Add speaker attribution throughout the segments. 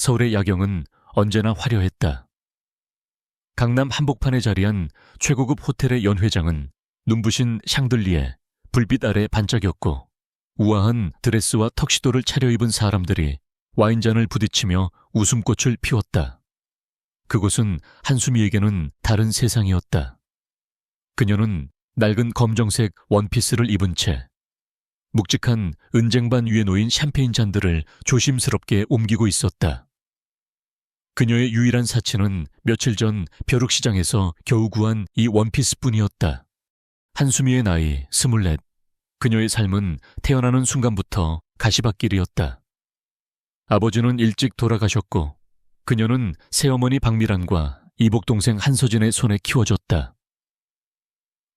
Speaker 1: 서울의 야경은 언제나 화려했다. 강남 한복판에 자리한 최고급 호텔의 연회장은 눈부신 샹들리에 불빛 아래 반짝였고, 우아한 드레스와 턱시도를 차려입은 사람들이 와인잔을 부딪히며 웃음꽃을 피웠다. 그곳은 한수미에게는 다른 세상이었다. 그녀는 낡은 검정색 원피스를 입은 채 묵직한 은쟁반 위에 놓인 샴페인 잔들을 조심스럽게 옮기고 있었다. 그녀의 유일한 사치는 며칠 전 벼룩시장에서 겨우 구한 이 원피스뿐이었다. 한수미의 나이 24. 그녀의 삶은 태어나는 순간부터 가시밭길이었다. 아버지는 일찍 돌아가셨고 그녀는 새어머니 박미란과 이복동생 한서진의 손에 키워졌다.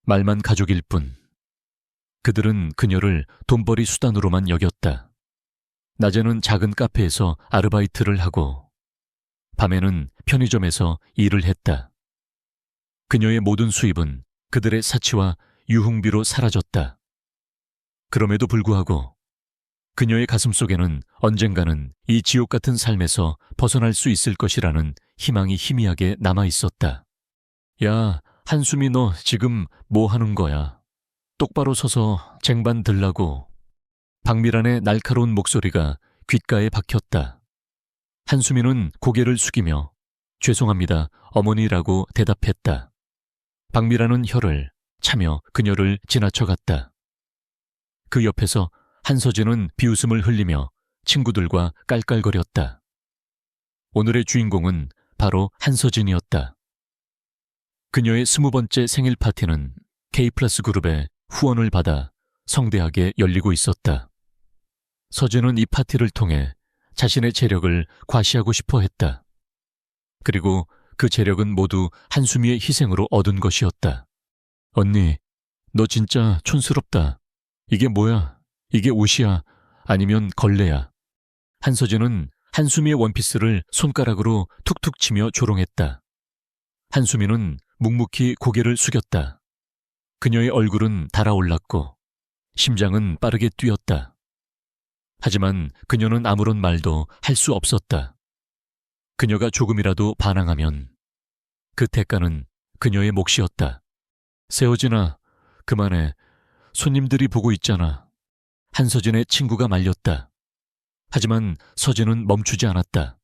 Speaker 1: 말만 가족일 뿐. 그들은 그녀를 돈벌이 수단으로만 여겼다. 낮에는 작은 카페에서 아르바이트를 하고 밤에는 편의점에서 일을 했다. 그녀의 모든 수입은 그들의 사치와 유흥비로 사라졌다. 그럼에도 불구하고 그녀의 가슴속에는 언젠가는 이 지옥 같은 삶에서 벗어날 수 있을 것이라는 희망이 희미하게 남아있었다. 야, 한수미 너 지금 뭐 하는 거야? 똑바로 서서 쟁반 들라고. 박미란의 날카로운 목소리가 귓가에 박혔다. 한수미는 고개를 숙이며 죄송합니다, 어머니라고 대답했다. 박미란은 혀를 차며 그녀를 지나쳐갔다. 그 옆에서 한서진은 비웃음을 흘리며 친구들과 깔깔거렸다. 오늘의 주인공은 바로 한서진이었다. 그녀의 20번째 생일 파티는 K 플러스 그룹의 후원을 받아 성대하게 열리고 있었다. 서진은 이 파티를 통해 자신의 재력을 과시하고 싶어 했다. 그리고 그 재력은 모두 한수미의 희생으로 얻은 것이었다. 언니, 너 진짜 촌스럽다. 이게 뭐야? 이게 옷이야? 아니면 걸레야? 한서진은 한수미의 원피스를 손가락으로 툭툭 치며 조롱했다. 한수미는 묵묵히 고개를 숙였다. 그녀의 얼굴은 달아올랐고 심장은 빠르게 뛰었다. 하지만 그녀는 아무런 말도 할 수 없었다. 그녀가 조금이라도 반항하면 그 대가는 그녀의 몫이었다. 세호진아, 그만해. 손님들이 보고 있잖아. 한서진의 친구가 말렸다. 하지만 서진은 멈추지 않았다.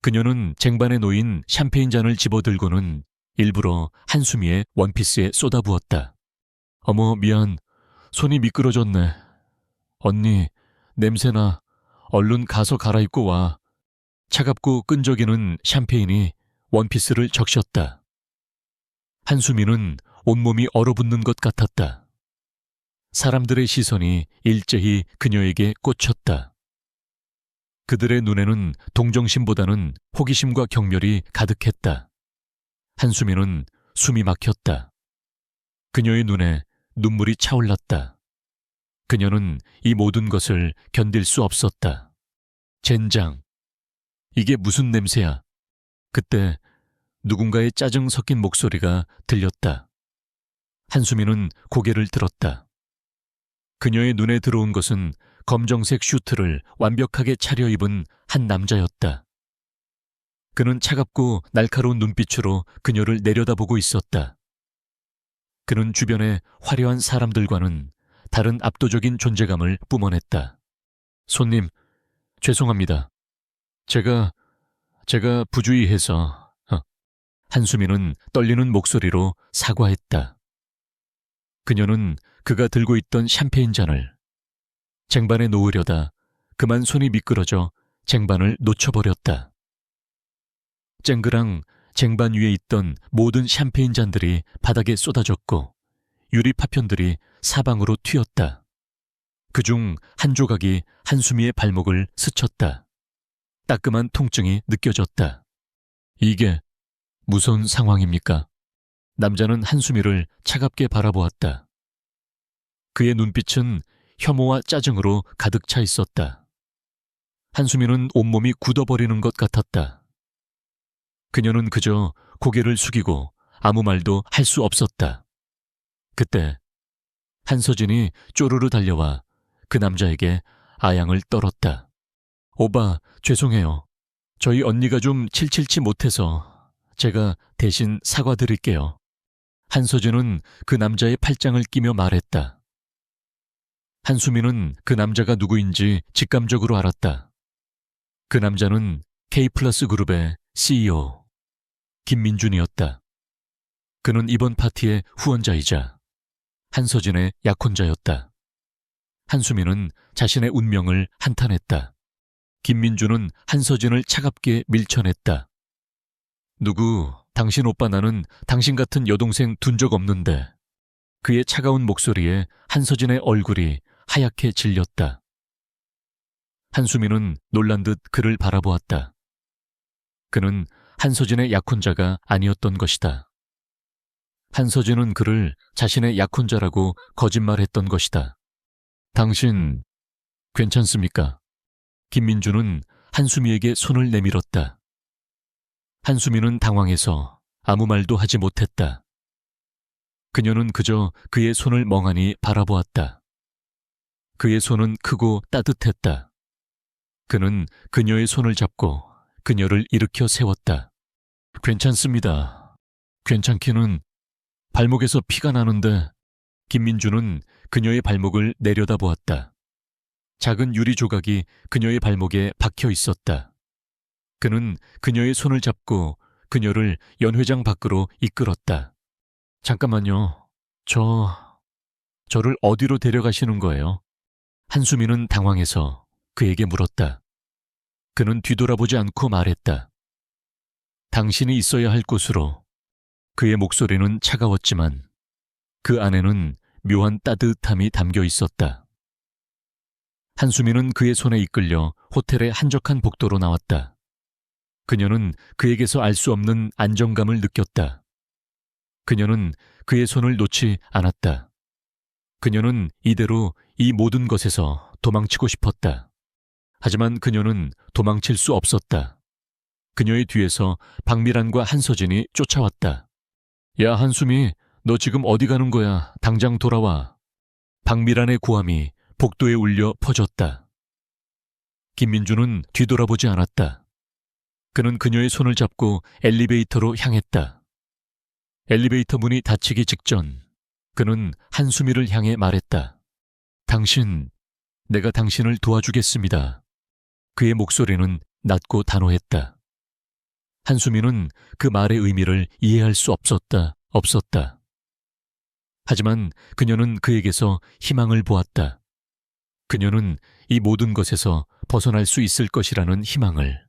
Speaker 1: 그녀는 쟁반에 놓인 샴페인 잔을 집어들고는 일부러 한수미의 원피스에 쏟아부었다. 어머, 미안. 손이 미끄러졌네. 언니, 냄새나. 얼른 가서 갈아입고 와. 차갑고 끈적이는 샴페인이 원피스를 적셨다. 한수미는 온몸이 얼어붙는 것 같았다. 사람들의 시선이 일제히 그녀에게 꽂혔다. 그들의 눈에는 동정심보다는 호기심과 경멸이 가득했다. 한수미는 숨이 막혔다. 그녀의 눈에 눈물이 차올랐다. 그녀는 이 모든 것을 견딜 수 없었다. 젠장. 이게 무슨 냄새야? 그때 누군가의 짜증 섞인 목소리가 들렸다. 한수미는 고개를 들었다. 그녀의 눈에 들어온 것은 검정색 슈트를 완벽하게 차려입은 한 남자였다. 그는 차갑고 날카로운 눈빛으로 그녀를 내려다보고 있었다. 그는 주변의 화려한 사람들과는 다른 압도적인 존재감을 뿜어냈다. 손님, 죄송합니다. 제가 부주의해서. 한수미는 떨리는 목소리로 사과했다. 그녀는 그가 들고 있던 샴페인 잔을 쟁반에 놓으려다 그만 손이 미끄러져 쟁반을 놓쳐버렸다. 쨍그랑 쟁반 위에 있던 모든 샴페인 잔들이 바닥에 쏟아졌고 유리 파편들이 사방으로 튀었다. 그중 한 조각이 한수미의 발목을 스쳤다. 따끔한 통증이 느껴졌다. 이게 무슨 상황입니까? 남자는 한수미를 차갑게 바라보았다. 그의 눈빛은 혐오와 짜증으로 가득 차 있었다. 한수미는 온몸이 굳어버리는 것 같았다. 그녀는 그저 고개를 숙이고 아무 말도 할 수 없었다. 그때 한서진이 쪼르르 달려와 그 남자에게 아양을 떨었다. 오빠, 죄송해요. 저희 언니가 좀 칠칠치 못해서 제가 대신 사과드릴게요. 한서진은 그 남자의 팔짱을 끼며 말했다. 한수민은 그 남자가 누구인지 직감적으로 알았다. 그 남자는 K플러스 그룹의 CEO 김민준이었다. 그는 이번 파티의 후원자이자 한서진의 약혼자였다. 한수민은 자신의 운명을 한탄했다. 김민준은 한서진을 차갑게 밀쳐냈다. 누구, 당신 오빠 나는 당신 같은 여동생 둔 적 없는데. 그의 차가운 목소리에 한서진의 얼굴이 하얗게 질렸다. 한수민은 놀란 듯 그를 바라보았다. 그는 한서진의 약혼자가 아니었던 것이다. 한서진은 그를 자신의 약혼자라고 거짓말했던 것이다. 당신 괜찮습니까? 김민준은 한수미에게 손을 내밀었다. 한수미는 당황해서 아무 말도 하지 못했다. 그녀는 그저 그의 손을 멍하니 바라보았다. 그의 손은 크고 따뜻했다. 그는 그녀의 손을 잡고 그녀를 일으켜 세웠다. 괜찮습니다. 괜찮기는 발목에서 피가 나는데. 김민준은 그녀의 발목을 내려다보았다. 작은 유리 조각이 그녀의 발목에 박혀 있었다. 그는 그녀의 손을 잡고 그녀를 연회장 밖으로 이끌었다. 잠깐만요. 저를 어디로 데려가시는 거예요? 한수민은 당황해서 그에게 물었다. 그는 뒤돌아보지 않고 말했다. 당신이 있어야 할 곳으로. 그의 목소리는 차가웠지만 그 안에는 묘한 따뜻함이 담겨 있었다. 한수민은 그의 손에 이끌려 호텔의 한적한 복도로 나왔다. 그녀는 그에게서 알 수 없는 안정감을 느꼈다. 그녀는 그의 손을 놓지 않았다. 그녀는 이대로 이 모든 것에서 도망치고 싶었다. 하지만 그녀는 도망칠 수 없었다. 그녀의 뒤에서 박미란과 한서진이 쫓아왔다. 야, 한수미, 너 지금 어디 가는 거야? 당장 돌아와. 박미란의 고함이 복도에 울려 퍼졌다. 김민준은 뒤돌아보지 않았다. 그는 그녀의 손을 잡고 엘리베이터로 향했다. 엘리베이터 문이 닫히기 직전 그는 한수미를 향해 말했다. 내가 당신을 도와주겠습니다. 그의 목소리는 낮고 단호했다. 한수미는 그 말의 의미를 이해할 수 없었다. 하지만 그녀는 그에게서 희망을 보았다. 그녀는 이 모든 것에서 벗어날 수 있을 것이라는 희망을.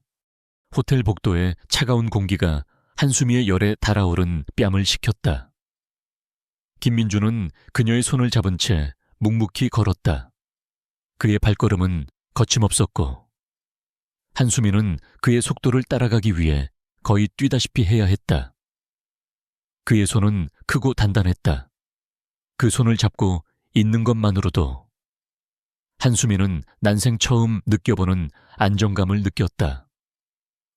Speaker 1: 호텔 복도의 차가운 공기가 한수미의 열에 달아오른 뺨을 식혔다. 김민준은 그녀의 손을 잡은 채 묵묵히 걸었다. 그의 발걸음은 거침없었고 한수미는 그의 속도를 따라가기 위해 거의 뛰다시피 해야 했다. 그의 손은 크고 단단했다. 그 손을 잡고 있는 것만으로도 한수미는 난생 처음 느껴보는 안정감을 느꼈다.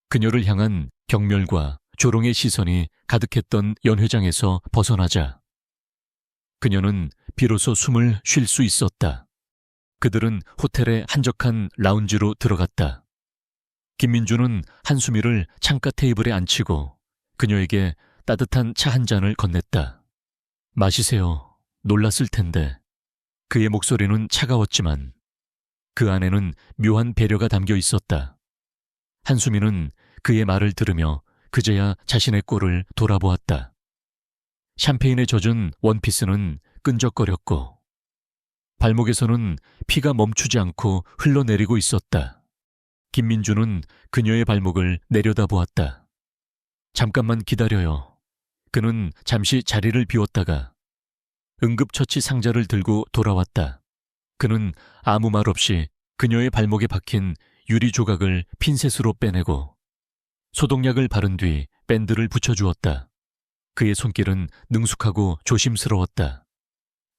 Speaker 1: 그녀를 향한 경멸과 조롱의 시선이 가득했던 연회장에서 벗어나자 그녀는 비로소 숨을 쉴 수 있었다. 그들은 호텔의 한적한 라운지로 들어갔다. 김민준은 한수미를 창가 테이블에 앉히고 그녀에게 따뜻한 차 한 잔을 건넸다. 마시세요. 놀랐을 텐데. 그의 목소리는 차가웠지만 그 안에는 묘한 배려가 담겨 있었다. 한수미는 그의 말을 들으며 그제야 자신의 꼴을 돌아보았다. 샴페인에 젖은 원피스는 끈적거렸고 발목에서는 피가 멈추지 않고 흘러내리고 있었다. 김민준은 그녀의 발목을 내려다보았다. 잠깐만 기다려요. 그는 잠시 자리를 비웠다가 응급처치 상자를 들고 돌아왔다. 그는 아무 말 없이 그녀의 발목에 박힌 유리 조각을 핀셋으로 빼내고 소독약을 바른 뒤 밴드를 붙여주었다. 그의 손길은 능숙하고 조심스러웠다.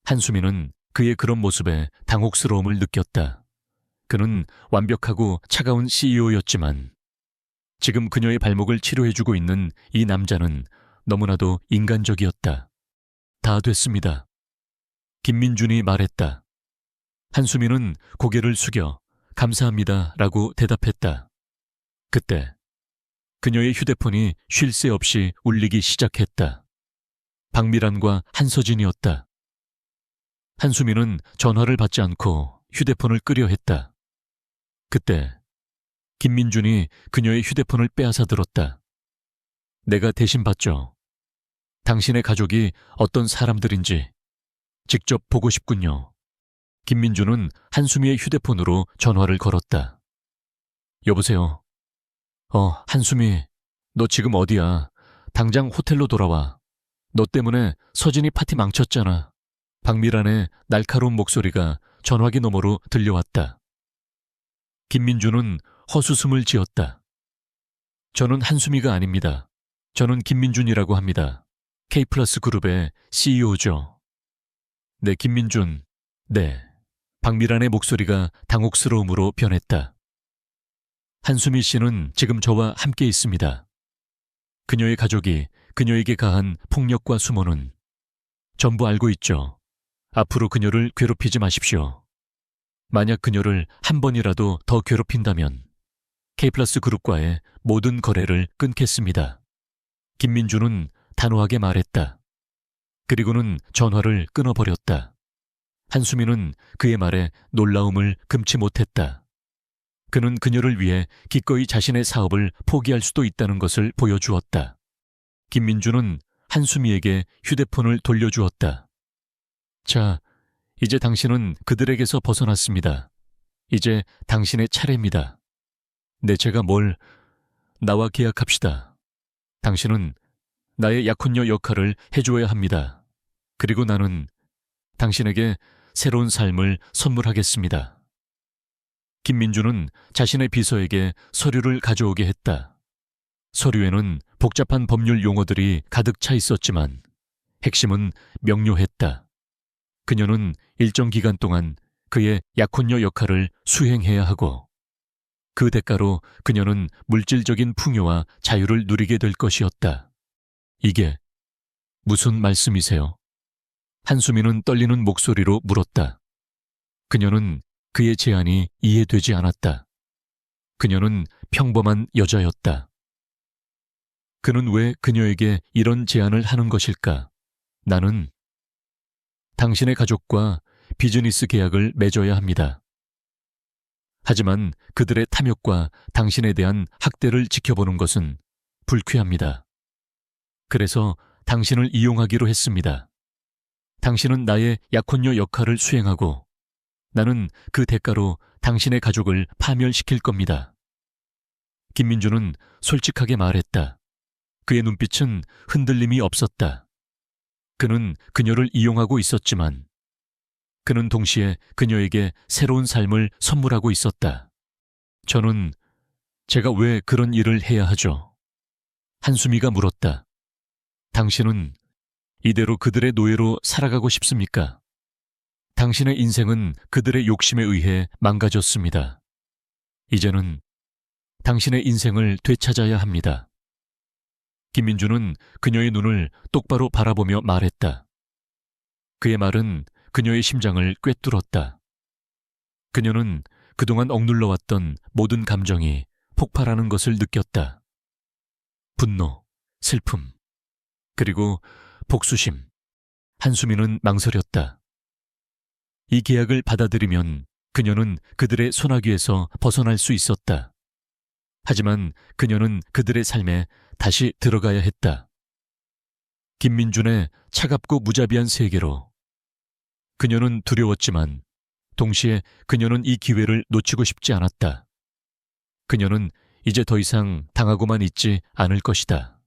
Speaker 1: 한수미는 그의 그런 모습에 당혹스러움을 느꼈다. 그는 완벽하고 차가운 CEO였지만 지금 그녀의 발목을 치료해주고 있는 이 남자는 너무나도 인간적이었다. 다 됐습니다. 김민준이 말했다. 한수미는 고개를 숙여 감사합니다 라고 대답했다. 그때 그녀의 휴대폰이 쉴 새 없이 울리기 시작했다. 박미란과 한서진이었다. 한수미는 전화를 받지 않고 휴대폰을 끄려 했다. 그때 김민준이 그녀의 휴대폰을 빼앗아 들었다. 내가 대신 받죠. 당신의 가족이 어떤 사람들인지 직접 보고 싶군요. 김민준은 한수미의 휴대폰으로 전화를 걸었다. 여보세요. 한수미, 너 지금 어디야? 당장 호텔로 돌아와. 너 때문에 서진이 파티 망쳤잖아. 박미란의 날카로운 목소리가 전화기 너머로 들려왔다. 김민준은 헛웃음을 지었다. 저는 한수미가 아닙니다. 저는 김민준이라고 합니다. K플러스 그룹의 CEO죠. 네, 김민준. 네. 박미란의 목소리가 당혹스러움으로 변했다. 한수미 씨는 지금 저와 함께 있습니다. 그녀의 가족이 그녀에게 가한 폭력과 수모는 전부 알고 있죠. 앞으로 그녀를 괴롭히지 마십시오. 만약 그녀를 한 번이라도 더 괴롭힌다면 K플러스 그룹과의 모든 거래를 끊겠습니다. 김민준은 단호하게 말했다. 그리고는 전화를 끊어버렸다. 한수미는 그의 말에 놀라움을 금치 못했다. 그는 그녀를 위해 기꺼이 자신의 사업을 포기할 수도 있다는 것을 보여주었다. 김민준은 한수미에게 휴대폰을 돌려주었다. 자, 이제 당신은 그들에게서 벗어났습니다. 이제 당신의 차례입니다. 네, 제가 나와 계약합시다. 당신은 나의 약혼녀 역할을 해줘야 합니다. 그리고 나는 당신에게 새로운 삶을 선물하겠습니다. 김민준은 자신의 비서에게 서류를 가져오게 했다. 서류에는 복잡한 법률 용어들이 가득 차 있었지만 핵심은 명료했다. 그녀는 일정 기간 동안 그의 약혼녀 역할을 수행해야 하고 그 대가로 그녀는 물질적인 풍요와 자유를 누리게 될 것이었다. 이게 무슨 말씀이세요? 한수미는 떨리는 목소리로 물었다. 그녀는 그의 제안이 이해되지 않았다. 그녀는 평범한 여자였다. 그는 왜 그녀에게 이런 제안을 하는 것일까? 나는 당신의 가족과 비즈니스 계약을 맺어야 합니다. 하지만 그들의 탐욕과 당신에 대한 학대를 지켜보는 것은 불쾌합니다. 그래서 당신을 이용하기로 했습니다. 당신은 나의 약혼녀 역할을 수행하고 나는 그 대가로 당신의 가족을 파멸시킬 겁니다. 김민준은 솔직하게 말했다. 그의 눈빛은 흔들림이 없었다. 그는 그녀를 이용하고 있었지만 그는 동시에 그녀에게 새로운 삶을 선물하고 있었다. 제가 왜 그런 일을 해야 하죠? 한수미가 물었다. 당신은 이대로 그들의 노예로 살아가고 싶습니까? 당신의 인생은 그들의 욕심에 의해 망가졌습니다. 이제는 당신의 인생을 되찾아야 합니다. 김민준은 그녀의 눈을 똑바로 바라보며 말했다. 그의 말은 그녀의 심장을 꿰뚫었다. 그녀는 그동안 억눌러왔던 모든 감정이 폭발하는 것을 느꼈다. 분노, 슬픔, 그리고 복수심. 한수미는 망설였다. 이 계약을 받아들이면 그녀는 그들의 소나기에서 벗어날 수 있었다. 하지만 그녀는 그들의 삶에 다시 들어가야 했다. 김민준의 차갑고 무자비한 세계로. 그녀는 두려웠지만 동시에 그녀는 이 기회를 놓치고 싶지 않았다. 그녀는 이제 더 이상 당하고만 있지 않을 것이다.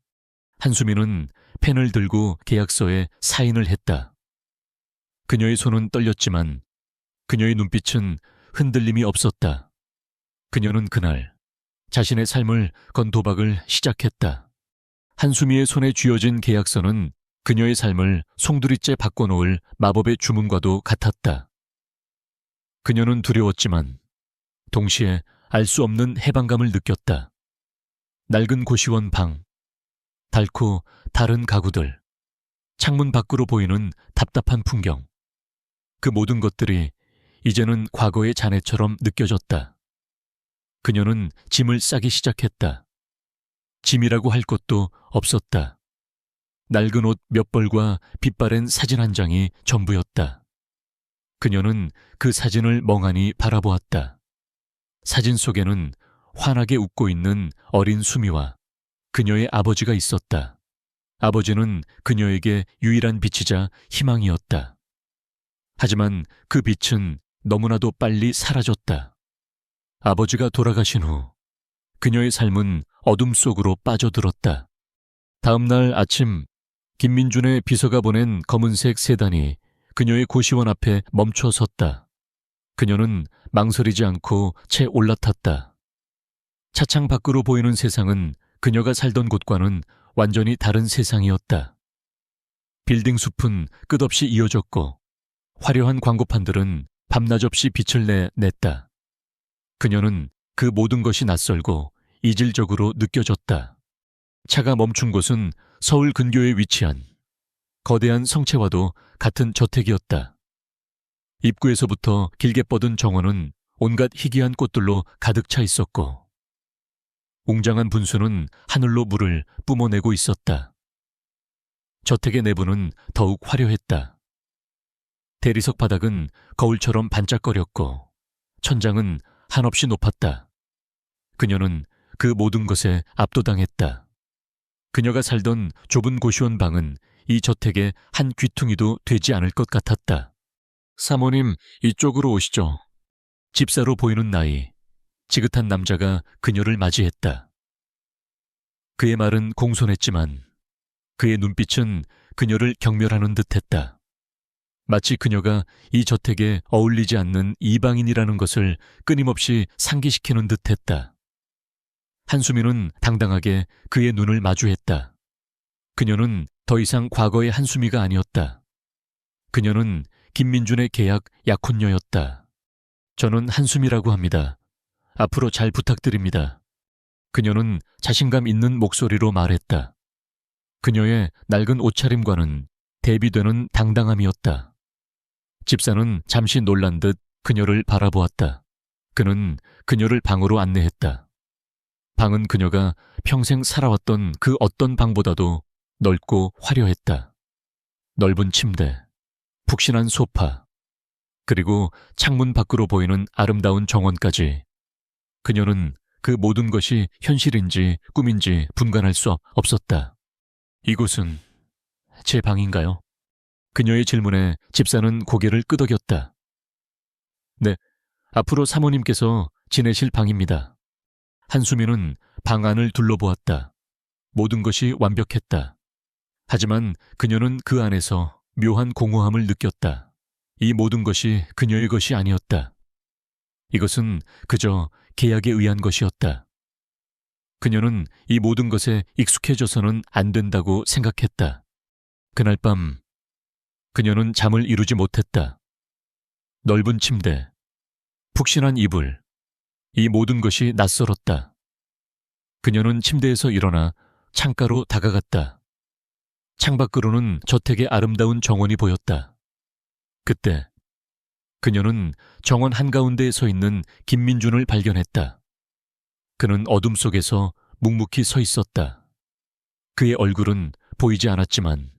Speaker 1: 한수미는 펜을 들고 계약서에 사인을 했다. 그녀의 손은 떨렸지만 그녀의 눈빛은 흔들림이 없었다. 그녀는 그날 자신의 삶을 건 도박을 시작했다. 한수미의 손에 쥐어진 계약서는 그녀의 삶을 송두리째 바꿔놓을 마법의 주문과도 같았다. 그녀는 두려웠지만 동시에 알 수 없는 해방감을 느꼈다. 낡은 고시원 방, 닳고 다른 가구들, 창문 밖으로 보이는 답답한 풍경. 그 모든 것들이 이제는 과거의 잔해처럼 느껴졌다. 그녀는 짐을 싸기 시작했다. 짐이라고 할 것도 없었다. 낡은 옷 몇 벌과 빛바랜 사진 한 장이 전부였다. 그녀는 그 사진을 멍하니 바라보았다. 사진 속에는 환하게 웃고 있는 어린 수미와 그녀의 아버지가 있었다. 아버지는 그녀에게 유일한 빛이자 희망이었다. 하지만 그 빛은 너무나도 빨리 사라졌다. 아버지가 돌아가신 후 그녀의 삶은 어둠 속으로 빠져들었다. 다음 날 아침 김민준의 비서가 보낸 검은색 세단이 그녀의 고시원 앞에 멈춰 섰다. 그녀는 망설이지 않고 채 올라탔다. 차창 밖으로 보이는 세상은 그녀가 살던 곳과는 완전히 다른 세상이었다. 빌딩 숲은 끝없이 이어졌고 화려한 광고판들은 밤낮 없이 빛을 냈다. 그녀는 그 모든 것이 낯설고 이질적으로 느껴졌다. 차가 멈춘 곳은 서울 근교에 위치한 거대한 성채와도 같은 저택이었다. 입구에서부터 길게 뻗은 정원은 온갖 희귀한 꽃들로 가득 차 있었고 웅장한 분수는 하늘로 물을 뿜어내고 있었다. 저택의 내부는 더욱 화려했다. 대리석 바닥은 거울처럼 반짝거렸고 천장은 한없이 높았다. 그녀는 그 모든 것에 압도당했다. 그녀가 살던 좁은 고시원 방은 이 저택의 한 귀퉁이도 되지 않을 것 같았다. 사모님, 이쪽으로 오시죠. 집사로 보이는 나이, 지긋한 남자가 그녀를 맞이했다. 그의 말은 공손했지만 그의 눈빛은 그녀를 경멸하는 듯했다. 마치 그녀가 이 저택에 어울리지 않는 이방인이라는 것을 끊임없이 상기시키는 듯했다. 한수미는 당당하게 그의 눈을 마주했다. 그녀는 더 이상 과거의 한수미가 아니었다. 그녀는 김민준의 계약 약혼녀였다. 저는 한수미라고 합니다. 앞으로 잘 부탁드립니다. 그녀는 자신감 있는 목소리로 말했다. 그녀의 낡은 옷차림과는 대비되는 당당함이었다. 집사는 잠시 놀란 듯 그녀를 바라보았다. 그는 그녀를 방으로 안내했다. 방은 그녀가 평생 살아왔던 그 어떤 방보다도 넓고 화려했다. 넓은 침대, 푹신한 소파, 그리고 창문 밖으로 보이는 아름다운 정원까지. 그녀는 그 모든 것이 현실인지 꿈인지 분간할 수 없었다. 이곳은 제 방인가요? 그녀의 질문에 집사는 고개를 끄덕였다. 네, 앞으로 사모님께서 지내실 방입니다. 한수미는 방 안을 둘러보았다. 모든 것이 완벽했다. 하지만 그녀는 그 안에서 묘한 공허함을 느꼈다. 이 모든 것이 그녀의 것이 아니었다. 이것은 그저 계약에 의한 것이었다. 그녀는 이 모든 것에 익숙해져서는 안 된다고 생각했다. 그날 밤 그녀는 잠을 이루지 못했다. 넓은 침대, 푹신한 이불, 이 모든 것이 낯설었다. 그녀는 침대에서 일어나 창가로 다가갔다. 창밖으로는 저택의 아름다운 정원이 보였다. 그때 그녀는 정원 한가운데에 서 있는 김민준을 발견했다. 그는 어둠 속에서 묵묵히 서 있었다. 그의 얼굴은 보이지 않았지만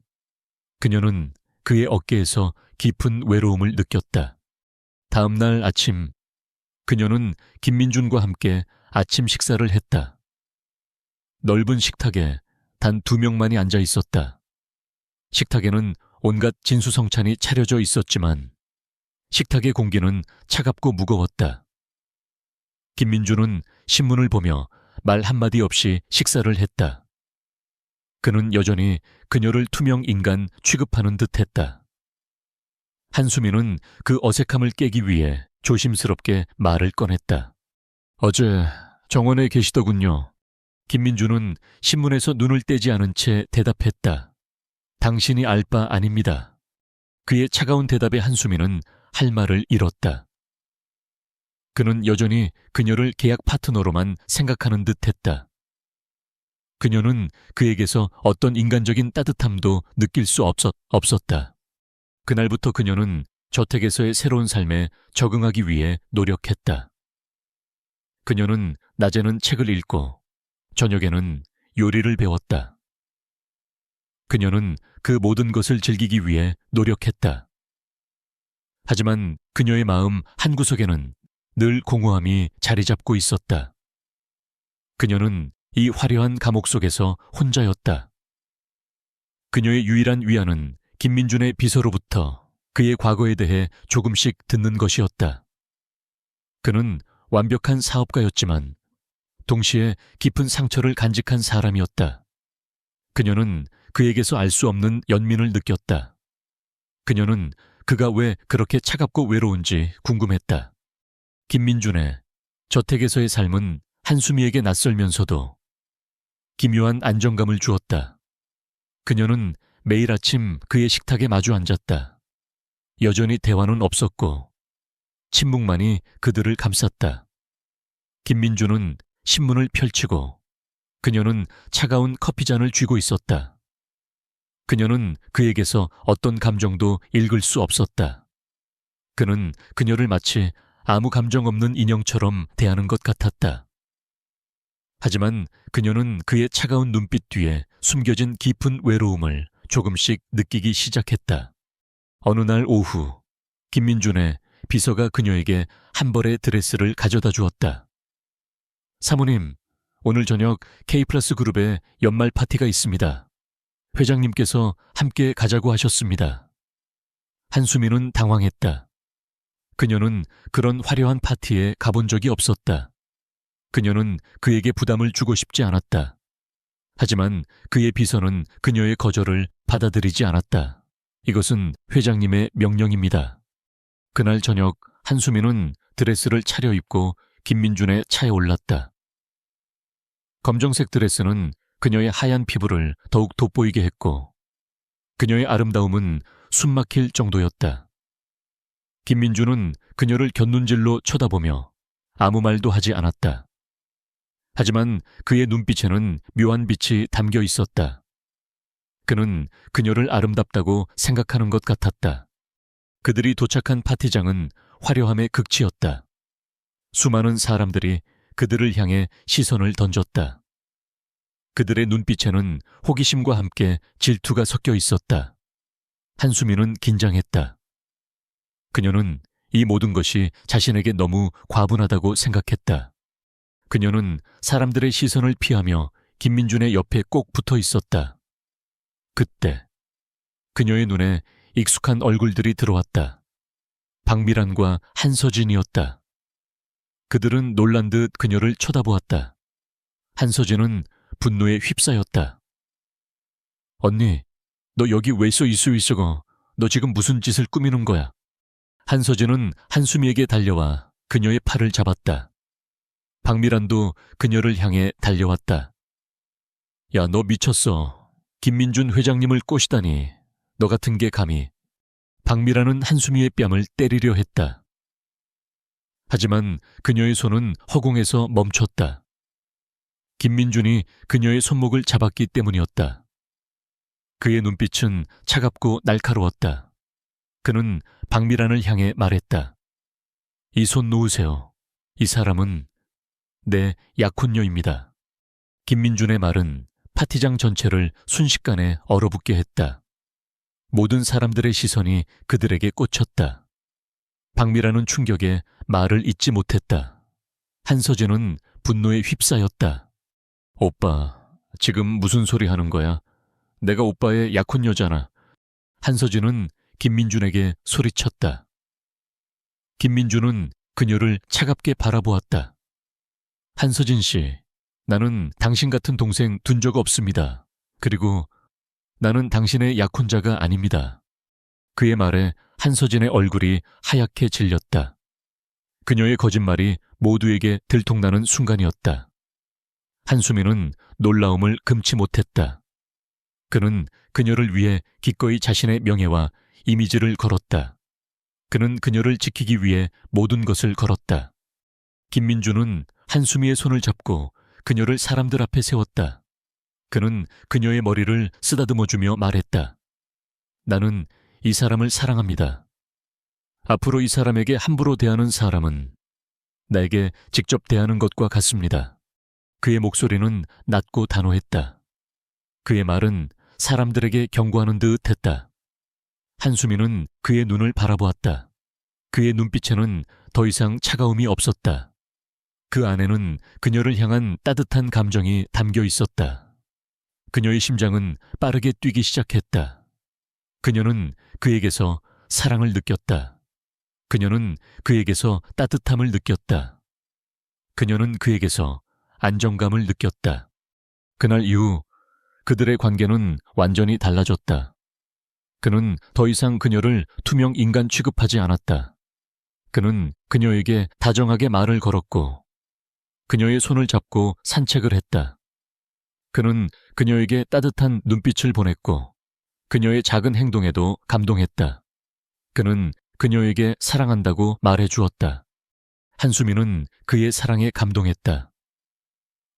Speaker 1: 그녀는 그의 어깨에서 깊은 외로움을 느꼈다. 다음 날 아침 그녀는 김민준과 함께 아침 식사를 했다. 넓은 식탁에 단 2명만이 앉아 있었다. 식탁에는 온갖 진수성찬이 차려져 있었지만 식탁의 공기는 차갑고 무거웠다. 김민준은 신문을 보며 말 한마디 없이 식사를 했다. 그는 여전히 그녀를 투명 인간 취급하는 듯했다. 한수미는 그 어색함을 깨기 위해 조심스럽게 말을 꺼냈다. 어제 정원에 계시더군요. 김민준은 신문에서 눈을 떼지 않은 채 대답했다. 당신이 알 바 아닙니다. 그의 차가운 대답에 한수미는 할 말을 잃었다. 그는 여전히 그녀를 계약 파트너로만 생각하는 듯했다. 그녀는 그에게서 어떤 인간적인 따뜻함도 느낄 수 없었다. 그날부터 그녀는 저택에서의 새로운 삶에 적응하기 위해 노력했다. 그녀는 낮에는 책을 읽고 저녁에는 요리를 배웠다. 그녀는 그 모든 것을 즐기기 위해 노력했다. 하지만 그녀의 마음 한구석에는 늘 공허함이 자리 잡고 있었다. 그녀는 이 화려한 감옥 속에서 혼자였다. 그녀의 유일한 위안은 김민준의 비서로부터 그의 과거에 대해 조금씩 듣는 것이었다. 그는 완벽한 사업가였지만 동시에 깊은 상처를 간직한 사람이었다. 그녀는 그에게서 알 수 없는 연민을 느꼈다. 그녀는 그가 왜 그렇게 차갑고 외로운지 궁금했다. 김민준의 저택에서의 삶은 한수미에게 낯설면서도 기묘한 안정감을 주었다. 그녀는 매일 아침 그의 식탁에 마주 앉았다. 여전히 대화는 없었고 침묵만이 그들을 감쌌다. 김민준은 신문을 펼치고 그녀는 차가운 커피잔을 쥐고 있었다. 그녀는 그에게서 어떤 감정도 읽을 수 없었다. 그는 그녀를 마치 아무 감정 없는 인형처럼 대하는 것 같았다. 하지만 그녀는 그의 차가운 눈빛 뒤에 숨겨진 깊은 외로움을 조금씩 느끼기 시작했다. 어느 날 오후, 김민준의 비서가 그녀에게 한 벌의 드레스를 가져다 주었다. 사모님, 오늘 저녁 K플러스 그룹의 연말 파티가 있습니다. 회장님께서 함께 가자고 하셨습니다. 한수미는 당황했다. 그녀는 그런 화려한 파티에 가본 적이 없었다. 그녀는 그에게 부담을 주고 싶지 않았다. 하지만 그의 비서는 그녀의 거절을 받아들이지 않았다. 이것은 회장님의 명령입니다. 그날 저녁 한수미는 드레스를 차려입고 김민준의 차에 올랐다. 검정색 드레스는 그녀의 하얀 피부를 더욱 돋보이게 했고 그녀의 아름다움은 숨막힐 정도였다. 김민준은 그녀를 곁눈질로 쳐다보며 아무 말도 하지 않았다. 하지만 그의 눈빛에는 묘한 빛이 담겨 있었다. 그는 그녀를 아름답다고 생각하는 것 같았다. 그들이 도착한 파티장은 화려함의 극치였다. 수많은 사람들이 그들을 향해 시선을 던졌다. 그들의 눈빛에는 호기심과 함께 질투가 섞여 있었다. 한수미는 긴장했다. 그녀는 이 모든 것이 자신에게 너무 과분하다고 생각했다. 그녀는 사람들의 시선을 피하며 김민준의 옆에 꼭 붙어 있었다. 그때 그녀의 눈에 익숙한 얼굴들이 들어왔다. 박미란과 한서진이었다. 그들은 놀란 듯 그녀를 쳐다보았다. 한서진은 분노에 휩싸였다. 언니, 너 여기 왜 서 있어? 너 지금 무슨 짓을 꾸미는 거야? 한서진은 한수미에게 달려와 그녀의 팔을 잡았다. 박미란도 그녀를 향해 달려왔다. 야, 너 미쳤어. 김민준 회장님을 꼬시다니. 너 같은 게 감히. 박미란은 한수미의 뺨을 때리려 했다. 하지만 그녀의 손은 허공에서 멈췄다. 김민준이 그녀의 손목을 잡았기 때문이었다. 그의 눈빛은 차갑고 날카로웠다. 그는 박미란을 향해 말했다. 이 손 놓으세요. 이 사람은 내 약혼녀입니다. 김민준의 말은 파티장 전체를 순식간에 얼어붙게 했다. 모든 사람들의 시선이 그들에게 꽂혔다. 박미란은 충격에 말을 잇지 못했다. 한서진은 분노에 휩싸였다. 오빠, 지금 무슨 소리 하는 거야? 내가 오빠의 약혼녀잖아. 한서진은 김민준에게 소리쳤다. 김민준은 그녀를 차갑게 바라보았다. 한서진 씨, 나는 당신 같은 동생 둔 적 없습니다. 그리고 나는 당신의 약혼자가 아닙니다. 그의 말에 한서진의 얼굴이 하얗게 질렸다. 그녀의 거짓말이 모두에게 들통나는 순간이었다. 한수미는 놀라움을 금치 못했다. 그는 그녀를 위해 기꺼이 자신의 명예와 이미지를 걸었다. 그는 그녀를 지키기 위해 모든 것을 걸었다. 김민준은 한수미의 손을 잡고 그녀를 사람들 앞에 세웠다. 그는 그녀의 머리를 쓰다듬어주며 말했다. 나는 이 사람을 사랑합니다. 앞으로 이 사람에게 함부로 대하는 사람은 나에게 직접 대하는 것과 같습니다. 그의 목소리는 낮고 단호했다. 그의 말은 사람들에게 경고하는 듯 했다. 한수미는 그의 눈을 바라보았다. 그의 눈빛에는 더 이상 차가움이 없었다. 그 안에는 그녀를 향한 따뜻한 감정이 담겨 있었다. 그녀의 심장은 빠르게 뛰기 시작했다. 그녀는 그에게서 사랑을 느꼈다. 그녀는 그에게서 따뜻함을 느꼈다. 그녀는 그에게서 안정감을 느꼈다. 그날 이후 그들의 관계는 완전히 달라졌다. 그는 더 이상 그녀를 투명 인간 취급하지 않았다. 그는 그녀에게 다정하게 말을 걸었고 그녀의 손을 잡고 산책을 했다. 그는 그녀에게 따뜻한 눈빛을 보냈고 그녀의 작은 행동에도 감동했다. 그는 그녀에게 사랑한다고 말해 주었다. 한수미는 그의 사랑에 감동했다.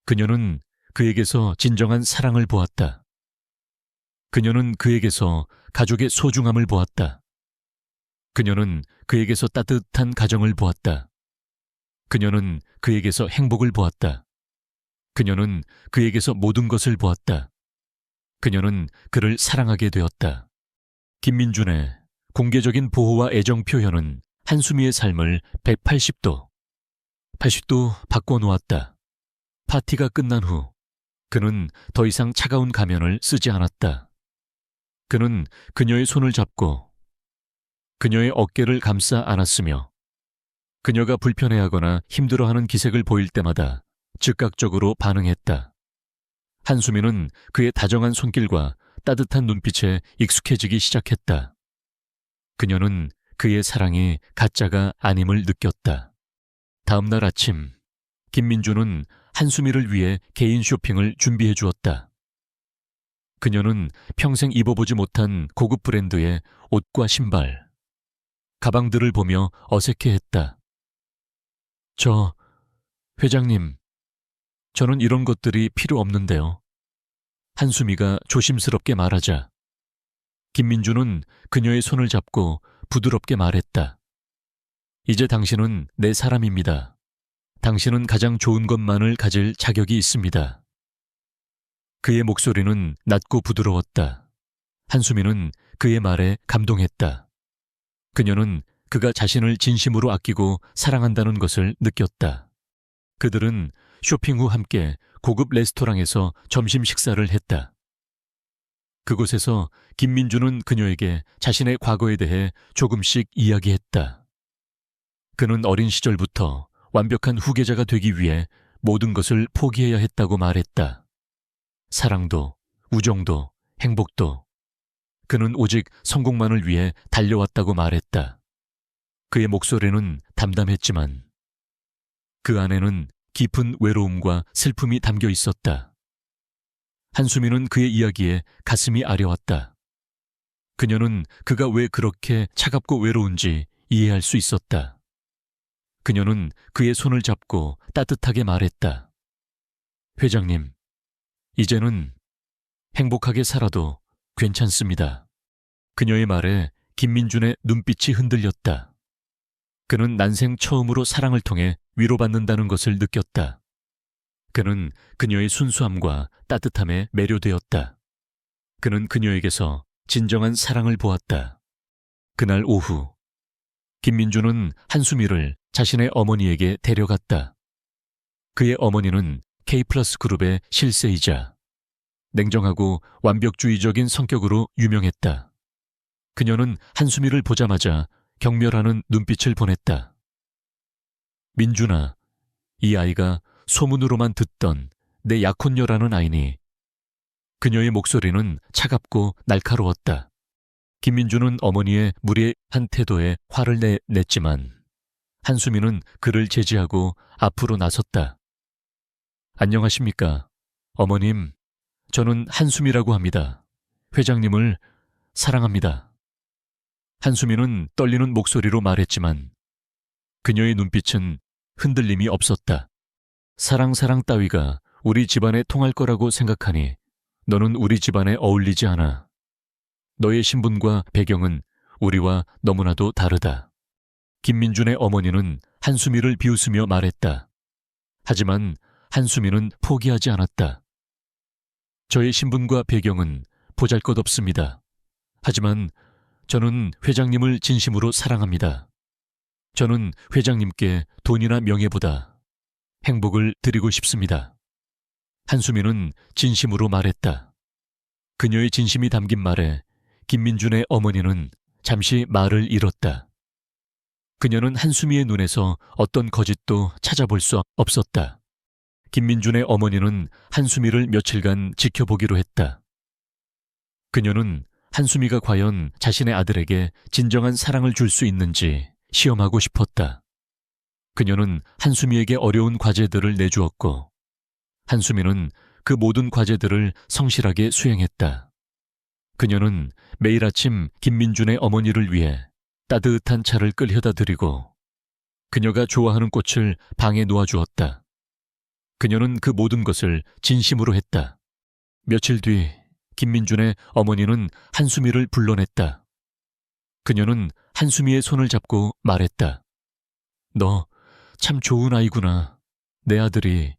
Speaker 1: 그녀는 그에게서 진정한 사랑을 보았다. 그녀는 그에게서 가족의 소중함을 보았다. 그녀는 그에게서 따뜻한 가정을 보았다. 그녀는 그에게서 행복을 보았다. 그녀는 그에게서 모든 것을 보았다. 그녀는 그를 사랑하게 되었다. 김민준의 공개적인 보호와 애정 표현은 한수미의 삶을 180도 바꿔놓았다. 파티가 끝난 후 그는 더 이상 차가운 가면을 쓰지 않았다. 그는 그녀의 손을 잡고 그녀의 어깨를 감싸 안았으며 그녀가 불편해하거나 힘들어하는 기색을 보일 때마다 즉각적으로 반응했다. 한수미는 그의 다정한 손길과 따뜻한 눈빛에 익숙해지기 시작했다. 그녀는 그의 사랑이 가짜가 아님을 느꼈다. 다음 날 아침, 김민주는 한수미를 위해 개인 쇼핑을 준비해 주었다. 그녀는 평생 입어보지 못한 고급 브랜드의 옷과 신발, 가방들을 보며 어색해했다. 회장님, 저는 이런 것들이 필요 없는데요. 한수미가 조심스럽게 말하자 김민주는 그녀의 손을 잡고 부드럽게 말했다. 이제 당신은 내 사람입니다. 당신은 가장 좋은 것만을 가질 자격이 있습니다. 그의 목소리는 낮고 부드러웠다. 한수미는 그의 말에 감동했다. 그녀는 그가 자신을 진심으로 아끼고 사랑한다는 것을 느꼈다. 그들은 쇼핑 후 함께 고급 레스토랑에서 점심 식사를 했다. 그곳에서 김민주는 그녀에게 자신의 과거에 대해 조금씩 이야기했다. 그는 어린 시절부터 완벽한 후계자가 되기 위해 모든 것을 포기해야 했다고 말했다. 사랑도, 우정도, 행복도. 그는 오직 성공만을 위해 달려왔다고 말했다. 그의 목소리는 담담했지만 그 안에는 깊은 외로움과 슬픔이 담겨 있었다. 한수미는 그의 이야기에 가슴이 아려왔다. 그녀는 그가 왜 그렇게 차갑고 외로운지 이해할 수 있었다. 그녀는 그의 손을 잡고 따뜻하게 말했다. 회장님, 이제는 행복하게 살아도 괜찮습니다. 그녀의 말에 김민준의 눈빛이 흔들렸다. 그는 난생 처음으로 사랑을 통해 위로받는다는 것을 느꼈다. 그는 그녀의 순수함과 따뜻함에 매료되었다. 그는 그녀에게서 진정한 사랑을 보았다. 그날 오후, 김민주는 한수미를 자신의 어머니에게 데려갔다. 그의 어머니는 K 플러스 그룹의 실세이자 냉정하고 완벽주의적인 성격으로 유명했다. 그녀는 한수미를 보자마자 경멸하는 눈빛을 보냈다. 민준아, 이 아이가 소문으로만 듣던 내 약혼녀라는 아이니. 그녀의 목소리는 차갑고 날카로웠다. 김민주는 어머니의 무례한 태도에 화를 냈지만 한수미는 그를 제지하고 앞으로 나섰다. 안녕하십니까, 어머님. 저는 한수미라고 합니다. 회장님을 사랑합니다. 한수미는 떨리는 목소리로 말했지만 그녀의 눈빛은 흔들림이 없었다. 사랑 따위가 우리 집안에 통할 거라고 생각하니 너는 우리 집안에 어울리지 않아. 너의 신분과 배경은 우리와 너무나도 다르다. 김민준의 어머니는 한수미를 비웃으며 말했다. 하지만 한수미는 포기하지 않았다. 저의 신분과 배경은 보잘것없습니다. 하지만 저는 회장님을 진심으로 사랑합니다. 저는 회장님께 돈이나 명예보다 행복을 드리고 싶습니다. 한수미는 진심으로 말했다. 그녀의 진심이 담긴 말에 김민준의 어머니는 잠시 말을 잃었다. 그녀는 한수미의 눈에서 어떤 거짓도 찾아볼 수 없었다. 김민준의 어머니는 한수미를 며칠간 지켜보기로 했다. 그녀는 한수미가 과연 자신의 아들에게 진정한 사랑을 줄 수 있는지 시험하고 싶었다. 그녀는 한수미에게 어려운 과제들을 내주었고 한수미는 그 모든 과제들을 성실하게 수행했다. 그녀는 매일 아침 김민준의 어머니를 위해 따뜻한 차를 끓여다 드리고 그녀가 좋아하는 꽃을 방에 놓아주었다. 그녀는 그 모든 것을 진심으로 했다. 며칠 뒤 김민준의 어머니는 한수미를 불러냈다. 그녀는 한수미의 손을 잡고 말했다. 너 참 좋은 아이구나. 내 아들이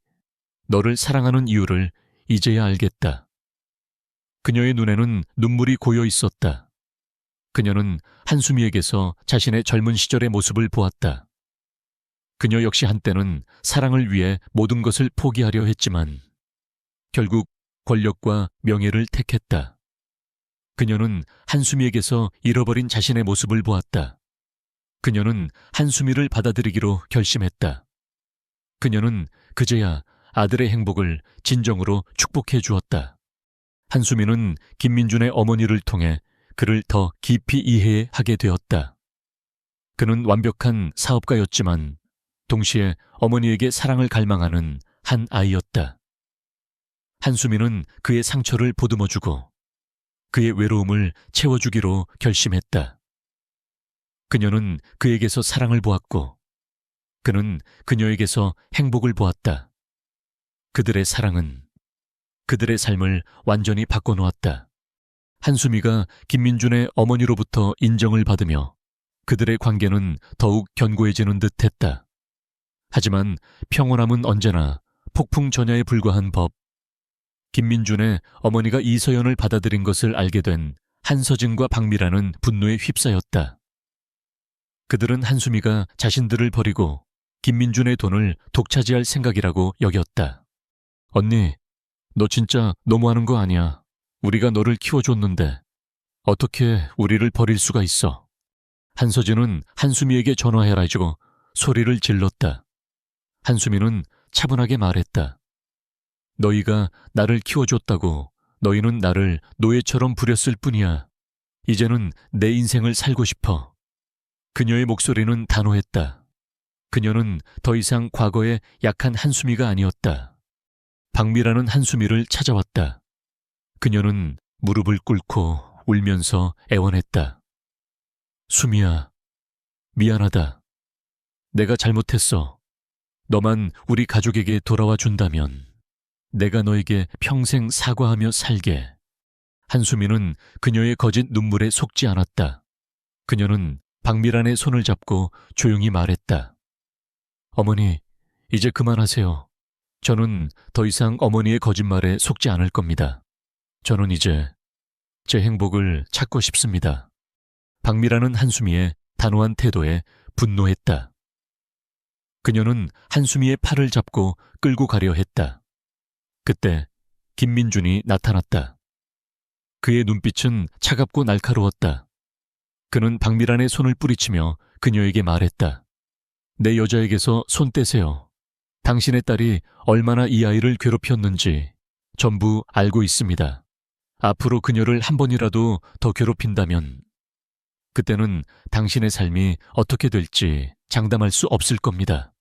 Speaker 1: 너를 사랑하는 이유를 이제야 알겠다. 그녀의 눈에는 눈물이 고여 있었다. 그녀는 한수미에게서 자신의 젊은 시절의 모습을 보았다. 그녀 역시 한때는 사랑을 위해 모든 것을 포기하려 했지만 결국 권력과 명예를 택했다. 그녀는 한수미에게서 잃어버린 자신의 모습을 보았다. 그녀는 한수미를 받아들이기로 결심했다. 그녀는 그제야 아들의 행복을 진정으로 축복해 주었다. 한수미는 김민준의 어머니를 통해 그를 더 깊이 이해하게 되었다. 그는 완벽한 사업가였지만 동시에 어머니에게 사랑을 갈망하는 한 아이였다. 한수미는 그의 상처를 보듬어주고 그의 외로움을 채워주기로 결심했다. 그녀는 그에게서 사랑을 보았고 그는 그녀에게서 행복을 보았다. 그들의 사랑은 그들의 삶을 완전히 바꿔놓았다. 한수미가 김민준의 어머니로부터 인정을 받으며 그들의 관계는 더욱 견고해지는 듯했다. 하지만 평온함은 언제나 폭풍 전야에 불과한 법. 김민준의 어머니가 이서연을 받아들인 것을 알게 된 한서진과 박미라는 분노에 휩싸였다. 그들은 한수미가 자신들을 버리고 김민준의 돈을 독차지할 생각이라고 여겼다. 언니, 너 진짜 너무하는 거 아니야. 우리가 너를 키워줬는데 어떻게 우리를 버릴 수가 있어. 한서진은 한수미에게 전화해라지고 소리를 질렀다. 한수미는 차분하게 말했다. 너희가 나를 키워줬다고 너희는 나를 노예처럼 부렸을 뿐이야. 이제는 내 인생을 살고 싶어. 그녀의 목소리는 단호했다. 그녀는 더 이상 과거의 약한 한수미가 아니었다. 박미라는 한수미를 찾아왔다. 그녀는 무릎을 꿇고 울면서 애원했다. 수미야, 미안하다. 내가 잘못했어. 너만 우리 가족에게 돌아와 준다면 내가 너에게 평생 사과하며 살게. 한수미는 그녀의 거짓 눈물에 속지 않았다. 그녀는 박미란의 손을 잡고 조용히 말했다. 어머니, 이제 그만하세요. 저는 더 이상 어머니의 거짓말에 속지 않을 겁니다. 저는 이제 제 행복을 찾고 싶습니다. 박미라는 한수미의 단호한 태도에 분노했다. 그녀는 한수미의 팔을 잡고 끌고 가려 했다. 그때 김민준이 나타났다. 그의 눈빛은 차갑고 날카로웠다. 그는 박미란의 손을 뿌리치며 그녀에게 말했다. 내 여자에게서 손 떼세요. 당신의 딸이 얼마나 이 아이를 괴롭혔는지 전부 알고 있습니다. 앞으로 그녀를 한 번이라도 더 괴롭힌다면 그때는 당신의 삶이 어떻게 될지 장담할 수 없을 겁니다.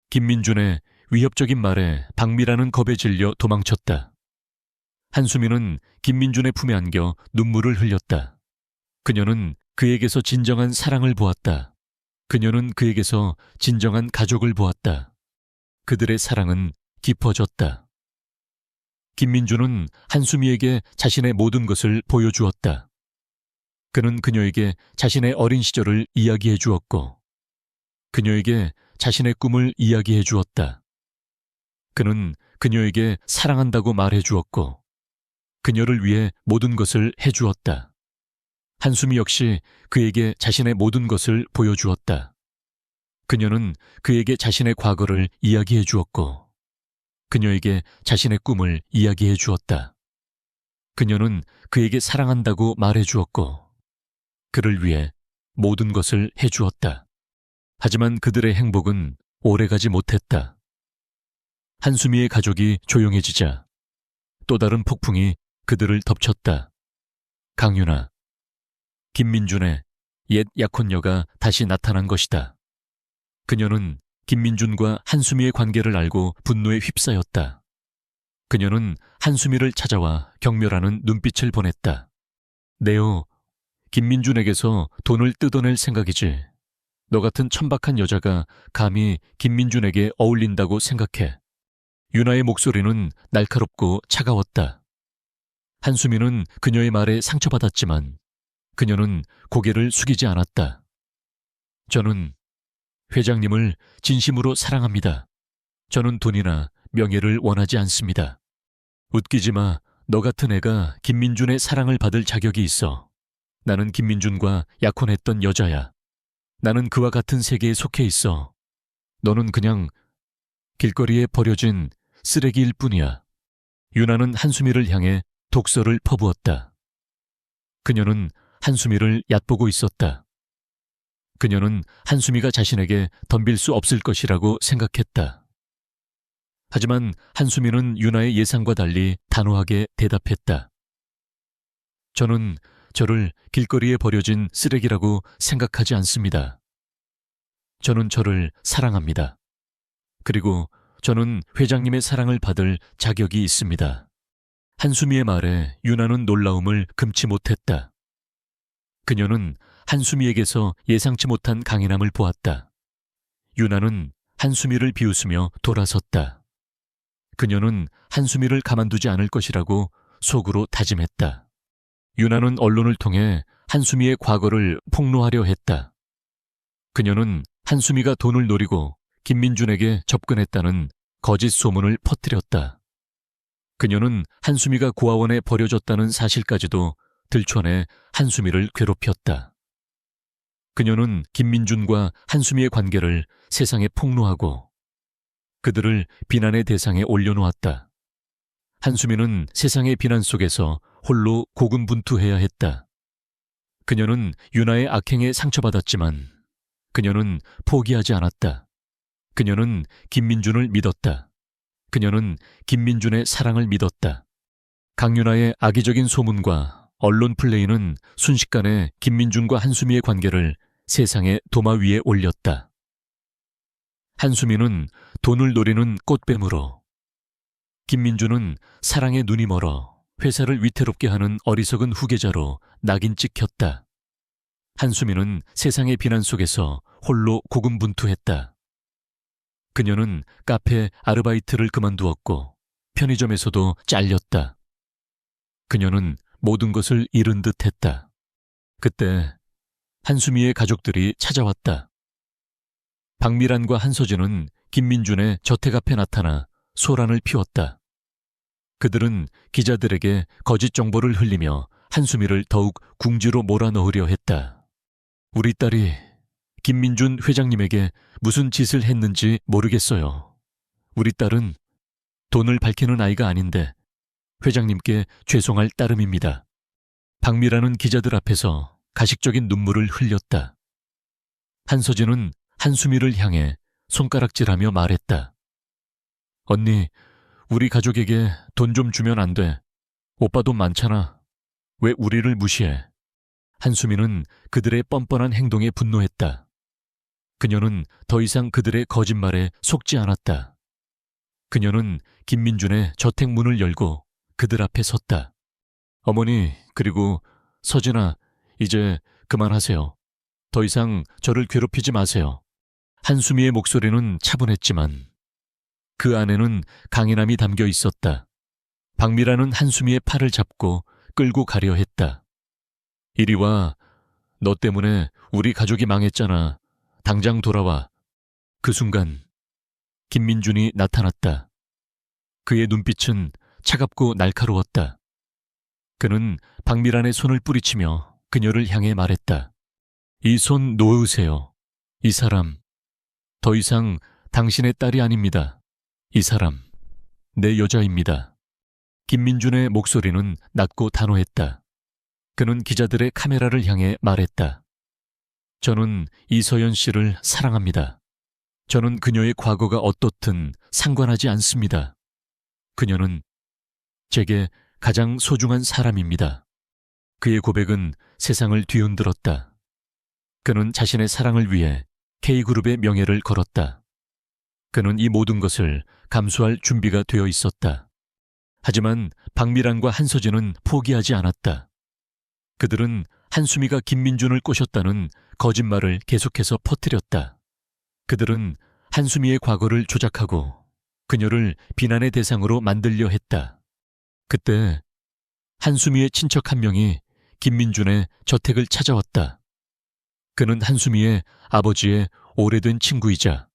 Speaker 1: 김민준의 위협적인 말에 박미라는 겁에 질려 도망쳤다. 한수미는 김민준의 품에 안겨 눈물을 흘렸다. 그녀는 그에게서 진정한 사랑을 보았다. 그녀는 그에게서 진정한 가족을 보았다. 그들의 사랑은 깊어졌다. 김민준은 한수미에게 자신의 모든 것을 보여주었다. 그는 그녀에게 자신의 어린 시절을 이야기해 주었고 그녀에게 자신의 꿈을 이야기해 주었다. 그는 그녀에게 사랑한다고 말해 주었고 그녀를 위해 모든 것을 해 주었다. 한수미 역시 그에게 자신의 모든 것을 보여주었다. 그녀는 그에게 자신의 과거를 이야기해 주었고 그녀에게 자신의 꿈을 이야기해 주었다. 그녀는 그에게 사랑한다고 말해 주었고 그를 위해 모든 것을 해 주었다. 하지만 그들의 행복은 오래가지 못했다. 한수미의 가족이 조용해지자 또 다른 폭풍이 그들을 덮쳤다. 강윤아, 김민준의 옛 약혼녀가 다시 나타난 것이다. 그녀는 김민준과 한수미의 관계를 알고 분노에 휩싸였다. 그녀는 한수미를 찾아와 경멸하는 눈빛을 보냈다. 네오, 김민준에게서 돈을 뜯어낼 생각이지. 너 같은 천박한 여자가 감히 김민준에게 어울린다고 생각해. 유나의 목소리는 날카롭고 차가웠다. 한수미는 그녀의 말에 상처받았지만 그녀는 고개를 숙이지 않았다. 저는 회장님을 진심으로 사랑합니다. 저는 돈이나 명예를 원하지 않습니다. 웃기지 마. 너 같은 애가 김민준의 사랑을 받을 자격이 있어. 나는 김민준과 약혼했던 여자야. 나는 그와 같은 세계에 속해 있어. 너는 그냥 길거리에 버려진 쓰레기일 뿐이야. 유나는 한수미를 향해 독서를 퍼부었다. 그녀는 한수미를 얕보고 있었다. 그녀는 한수미가 자신에게 덤빌 수 없을 것이라고 생각했다. 하지만 한수미는 유나의 예상과 달리 단호하게 대답했다. 저는 저를 길거리에 버려진 쓰레기라고 생각하지 않습니다. 저는 저를 사랑합니다. 그리고 저는 회장님의 사랑을 받을 자격이 있습니다. 한수미의 말에 유나는 놀라움을 금치 못했다. 그녀는 한수미에게서 예상치 못한 강인함을 보았다. 유나는 한수미를 비웃으며 돌아섰다. 그녀는 한수미를 가만두지 않을 것이라고 속으로 다짐했다. 유나는 언론을 통해 한수미의 과거를 폭로하려 했다. 그녀는 한수미가 돈을 노리고 김민준에게 접근했다는 거짓 소문을 퍼뜨렸다. 그녀는 한수미가 고아원에 버려졌다는 사실까지도 들춰내 한수미를 괴롭혔다. 그녀는 김민준과 한수미의 관계를 세상에 폭로하고 그들을 비난의 대상에 올려놓았다. 한수미는 세상의 비난 속에서 홀로 고군분투해야 했다. 그녀는 유나의 악행에 상처받았지만 그녀는 포기하지 않았다. 그녀는 김민준을 믿었다. 그녀는 김민준의 사랑을 믿었다. 강윤아의 악의적인 소문과 언론 플레이는 순식간에 김민준과 한수미의 관계를 세상의 도마 위에 올렸다. 한수미는 돈을 노리는 꽃뱀으로, 김민준은 사랑에 눈이 멀어 회사를 위태롭게 하는 어리석은 후계자로 낙인 찍혔다. 한수미는 세상의 비난 속에서 홀로 고군분투했다. 그녀는 카페 아르바이트를 그만두었고 편의점에서도 잘렸다. 그녀는 모든 것을 잃은 듯 했다. 그때 한수미의 가족들이 찾아왔다. 박미란과 한서진은 김민준의 저택 앞에 나타나 소란을 피웠다. 그들은 기자들에게 거짓 정보를 흘리며 한수미를 더욱 궁지로 몰아넣으려 했다. 우리 딸이 김민준 회장님에게 무슨 짓을 했는지 모르겠어요. 우리 딸은 돈을 밝히는 아이가 아닌데 회장님께 죄송할 따름입니다. 박미라는 기자들 앞에서 가식적인 눈물을 흘렸다. 한서진은 한수미를 향해 손가락질하며 말했다. 언니, 우리 가족에게 돈 좀 주면 안 돼. 오빠 돈 많잖아. 왜 우리를 무시해? 한수미는 그들의 뻔뻔한 행동에 분노했다. 그녀는 더 이상 그들의 거짓말에 속지 않았다. 그녀는 김민준의 저택 문을 열고 그들 앞에 섰다. 어머니, 그리고 서진아, 이제 그만하세요. 더 이상 저를 괴롭히지 마세요. 한수미의 목소리는 차분했지만 그 안에는 강인함이 담겨 있었다. 박미라는 한수미의 팔을 잡고 끌고 가려 했다. 이리 와. 너 때문에 우리 가족이 망했잖아. 당장 돌아와. 그 순간 김민준이 나타났다. 그의 눈빛은 차갑고 날카로웠다. 그는 박미란의 손을 뿌리치며 그녀를 향해 말했다. 이 손 놓으세요. 이 사람, 더 이상 당신의 딸이 아닙니다. 이 사람, 내 여자입니다. 김민준의 목소리는 낮고 단호했다. 그는 기자들의 카메라를 향해 말했다. 저는 이서연 씨를 사랑합니다. 저는 그녀의 과거가 어떻든 상관하지 않습니다. 그녀는 제게 가장 소중한 사람입니다. 그의 고백은 세상을 뒤흔들었다. 그는 자신의 사랑을 위해 K그룹의 명예를 걸었다. 그는 이 모든 것을 감수할 준비가 되어 있었다. 하지만 박미란과 한서진은 포기하지 않았다. 그들은 한수미가 김민준을 꼬셨다는 거짓말을 계속해서 퍼뜨렸다. 그들은 한수미의 과거를 조작하고 그녀를 비난의 대상으로 만들려 했다. 그때 한수미의 친척 한 명이 김민준의 저택을 찾아왔다. 그는 한수미의 아버지의 오래된 친구이자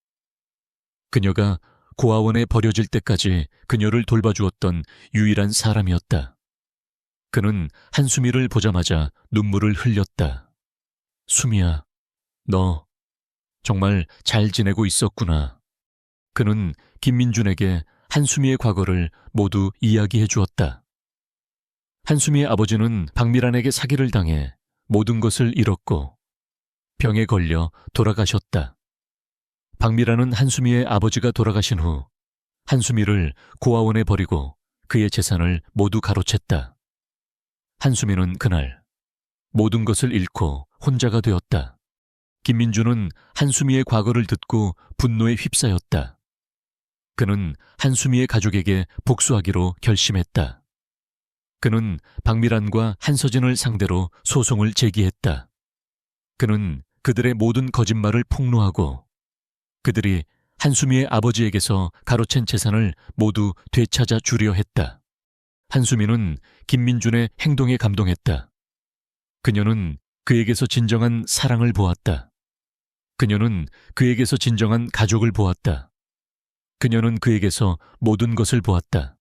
Speaker 1: 그녀가 고아원에 버려질 때까지 그녀를 돌봐주었던 유일한 사람이었다. 그는 한수미를 보자마자 눈물을 흘렸다. 수미야, 너 정말 잘 지내고 있었구나. 그는 김민준에게 한수미의 과거를 모두 이야기해 주었다. 한수미의 아버지는 박미란에게 사기를 당해 모든 것을 잃었고 병에 걸려 돌아가셨다. 박미란은 한수미의 아버지가 돌아가신 후 한수미를 고아원에 버리고 그의 재산을 모두 가로챘다. 한수미는 그날 모든 것을 잃고 혼자가 되었다. 김민준은 한수미의 과거를 듣고 분노에 휩싸였다. 그는 한수미의 가족에게 복수하기로 결심했다. 그는 박미란과 한서진을 상대로 소송을 제기했다. 그는 그들의 모든 거짓말을 폭로하고 그들이 한수미의 아버지에게서 가로챈 재산을 모두 되찾아 주려 했다. 한수미는 김민준의 행동에 감동했다. 그녀는 그에게서 진정한 사랑을 보았다. 그녀는 그에게서 진정한 가족을 보았다. 그녀는 그에게서 모든 것을 보았다.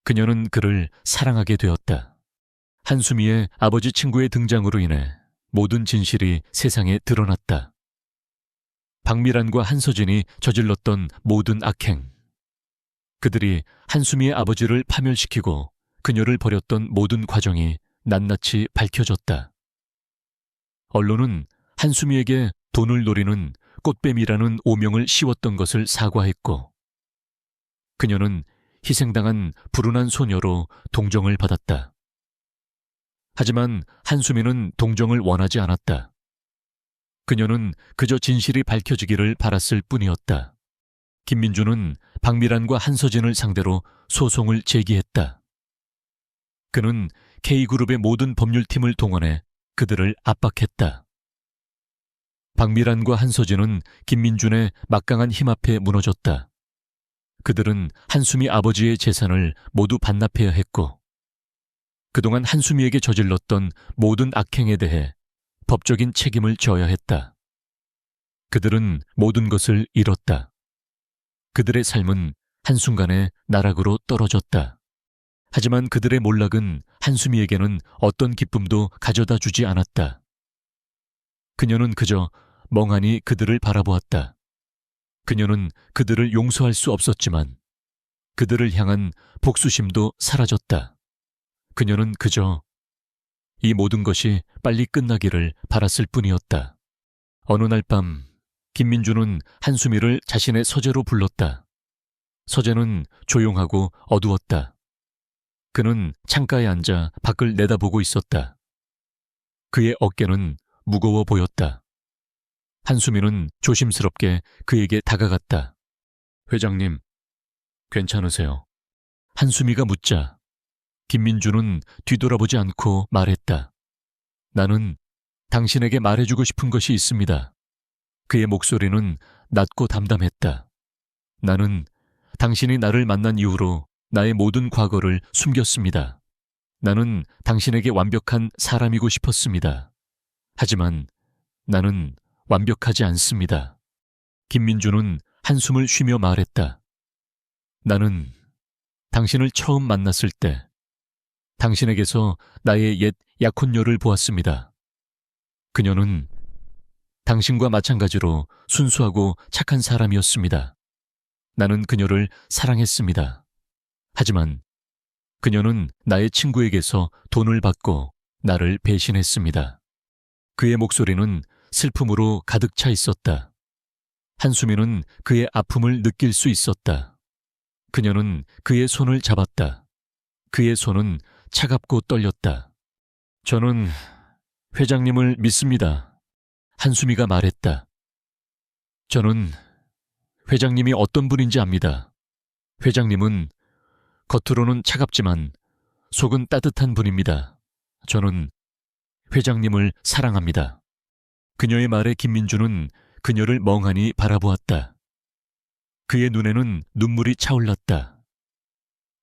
Speaker 1: 그녀는 그를 사랑하게 되었다. 한수미의 아버지 친구의 등장으로 인해 모든 진실이 세상에 드러났다. 박미란과 한서진이 저질렀던 모든 악행, 그들이 한수미의 아버지를 파멸시키고 그녀를 버렸던 모든 과정이 낱낱이 밝혀졌다. 언론은 한수미에게 돈을 노리는 꽃뱀이라는 오명을 씌웠던 것을 사과했고 그녀는 희생당한 불운한 소녀로 동정을 받았다. 하지만 한수미는 동정을 원하지 않았다. 그녀는 그저 진실이 밝혀지기를 바랐을 뿐이었다. 김민준은 박미란과 한서진을 상대로 소송을 제기했다. 그는 K그룹의 모든 법률팀을 동원해 그들을 압박했다. 박미란과 한서진은 김민준의 막강한 힘 앞에 무너졌다. 그들은 한수미 아버지의 재산을 모두 반납해야 했고 그동안 한수미에게 저질렀던 모든 악행에 대해 법적인 책임을 져야 했다. 그들은 모든 것을 잃었다. 그들의 삶은 한순간에 나락으로 떨어졌다. 하지만 그들의 몰락은 한수미에게는 어떤 기쁨도 가져다 주지 않았다. 그녀는 그저 멍하니 그들을 바라보았다. 그녀는 그들을 용서할 수 없었지만 그들을 향한 복수심도 사라졌다. 그녀는 그저 이 모든 것이 빨리 끝나기를 바랐을 뿐이었다. 어느 날 밤 김민준은 한수미를 자신의 서재로 불렀다. 서재는 조용하고 어두웠다. 그는 창가에 앉아 밖을 내다보고 있었다. 그의 어깨는 무거워 보였다. 한수미는 조심스럽게 그에게 다가갔다. 회장님, 괜찮으세요? 한수미가 묻자 김민준은 뒤돌아보지 않고 말했다. 나는 당신에게 말해주고 싶은 것이 있습니다. 그의 목소리는 낮고 담담했다. 나는 당신이 나를 만난 이후로 나의 모든 과거를 숨겼습니다. 나는 당신에게 완벽한 사람이고 싶었습니다. 하지만 나는 완벽하지 않습니다. 김민준은 한숨을 쉬며 말했다. 나는 당신을 처음 만났을 때 당신에게서 나의 옛 약혼녀를 보았습니다. 그녀는 당신과 마찬가지로 순수하고 착한 사람이었습니다. 나는 그녀를 사랑했습니다. 하지만 그녀는 나의 친구에게서 돈을 받고 나를 배신했습니다. 그의 목소리는 슬픔으로 가득 차 있었다. 한수미는 그의 아픔을 느낄 수 있었다. 그녀는 그의 손을 잡았다. 그의 손은 차갑고 떨렸다. 저는 회장님을 믿습니다. 한수미가 말했다. 저는 회장님이 어떤 분인지 압니다. 회장님은 겉으로는 차갑지만 속은 따뜻한 분입니다. 저는 회장님을 사랑합니다. 그녀의 말에 김민주는 그녀를 멍하니 바라보았다. 그의 눈에는 눈물이 차올랐다.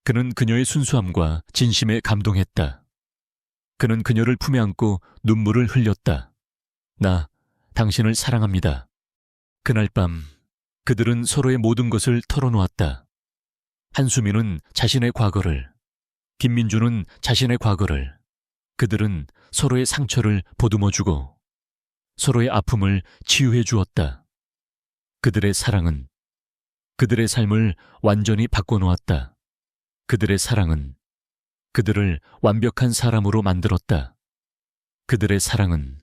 Speaker 1: 그는 그녀의 순수함과 진심에 감동했다. 그는 그녀를 품에 안고 눈물을 흘렸다. 나 당신을 사랑합니다. 그날 밤 그들은 서로의 모든 것을 털어놓았다. 한수미는 자신의 과거를, 김민주는 자신의 과거를, 그들은 서로의 상처를 보듬어주고 서로의 아픔을 치유해 주었다. 그들의 사랑은 그들의 삶을 완전히 바꿔놓았다. 그들의 사랑은 그들을 완벽한 사람으로 만들었다. 그들의 사랑은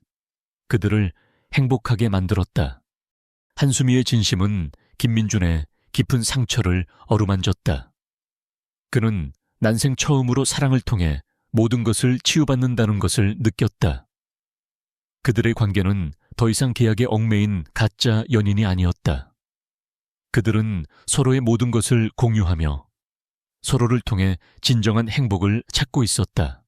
Speaker 1: 그들을 행복하게 만들었다. 한수미의 진심은 김민준의 깊은 상처를 어루만졌다. 그는 난생 처음으로 사랑을 통해 모든 것을 치유받는다는 것을 느꼈다. 그들의 관계는 더 이상 계약에 얽매인 가짜 연인이 아니었다. 그들은 서로의 모든 것을 공유하며 서로를 통해 진정한 행복을 찾고 있었다.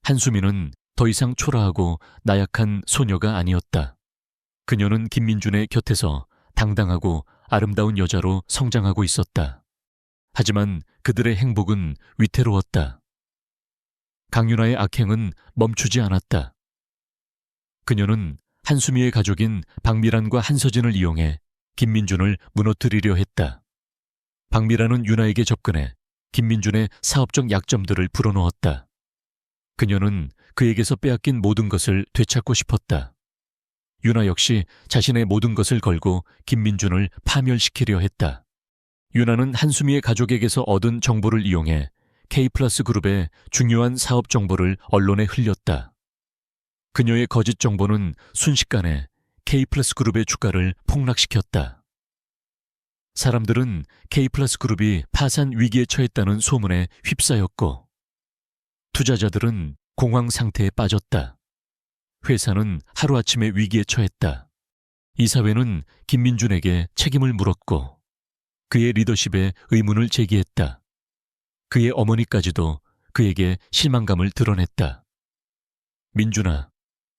Speaker 1: 한수미는 더 이상 초라하고 나약한 소녀가 아니었다. 그녀는 김민준의 곁에서 당당하고 아름다운 여자로 성장하고 있었다. 하지만 그들의 행복은 위태로웠다. 강윤아의 악행은 멈추지 않았다. 그녀는 한수미의 가족인 박미란과 한서진을 이용해 김민준을 무너뜨리려 했다. 박미란은 윤아에게 접근해 김민준의 사업적 약점들을 불어넣었다. 그녀는 그에게서 빼앗긴 모든 것을 되찾고 싶었다. 윤아 역시 자신의 모든 것을 걸고 김민준을 파멸시키려 했다. 윤아는 한수미의 가족에게서 얻은 정보를 이용해 K플러스 그룹의 중요한 사업 정보를 언론에 흘렸다. 그녀의 거짓 정보는 순식간에 K플러스 그룹의 주가를 폭락시켰다. 사람들은 K플러스 그룹이 파산 위기에 처했다는 소문에 휩싸였고 투자자들은 공황 상태에 빠졌다. 회사는 하루아침에 위기에 처했다. 이사회는 김민준에게 책임을 물었고 그의 리더십에 의문을 제기했다. 그의 어머니까지도 그에게 실망감을 드러냈다. 민준아,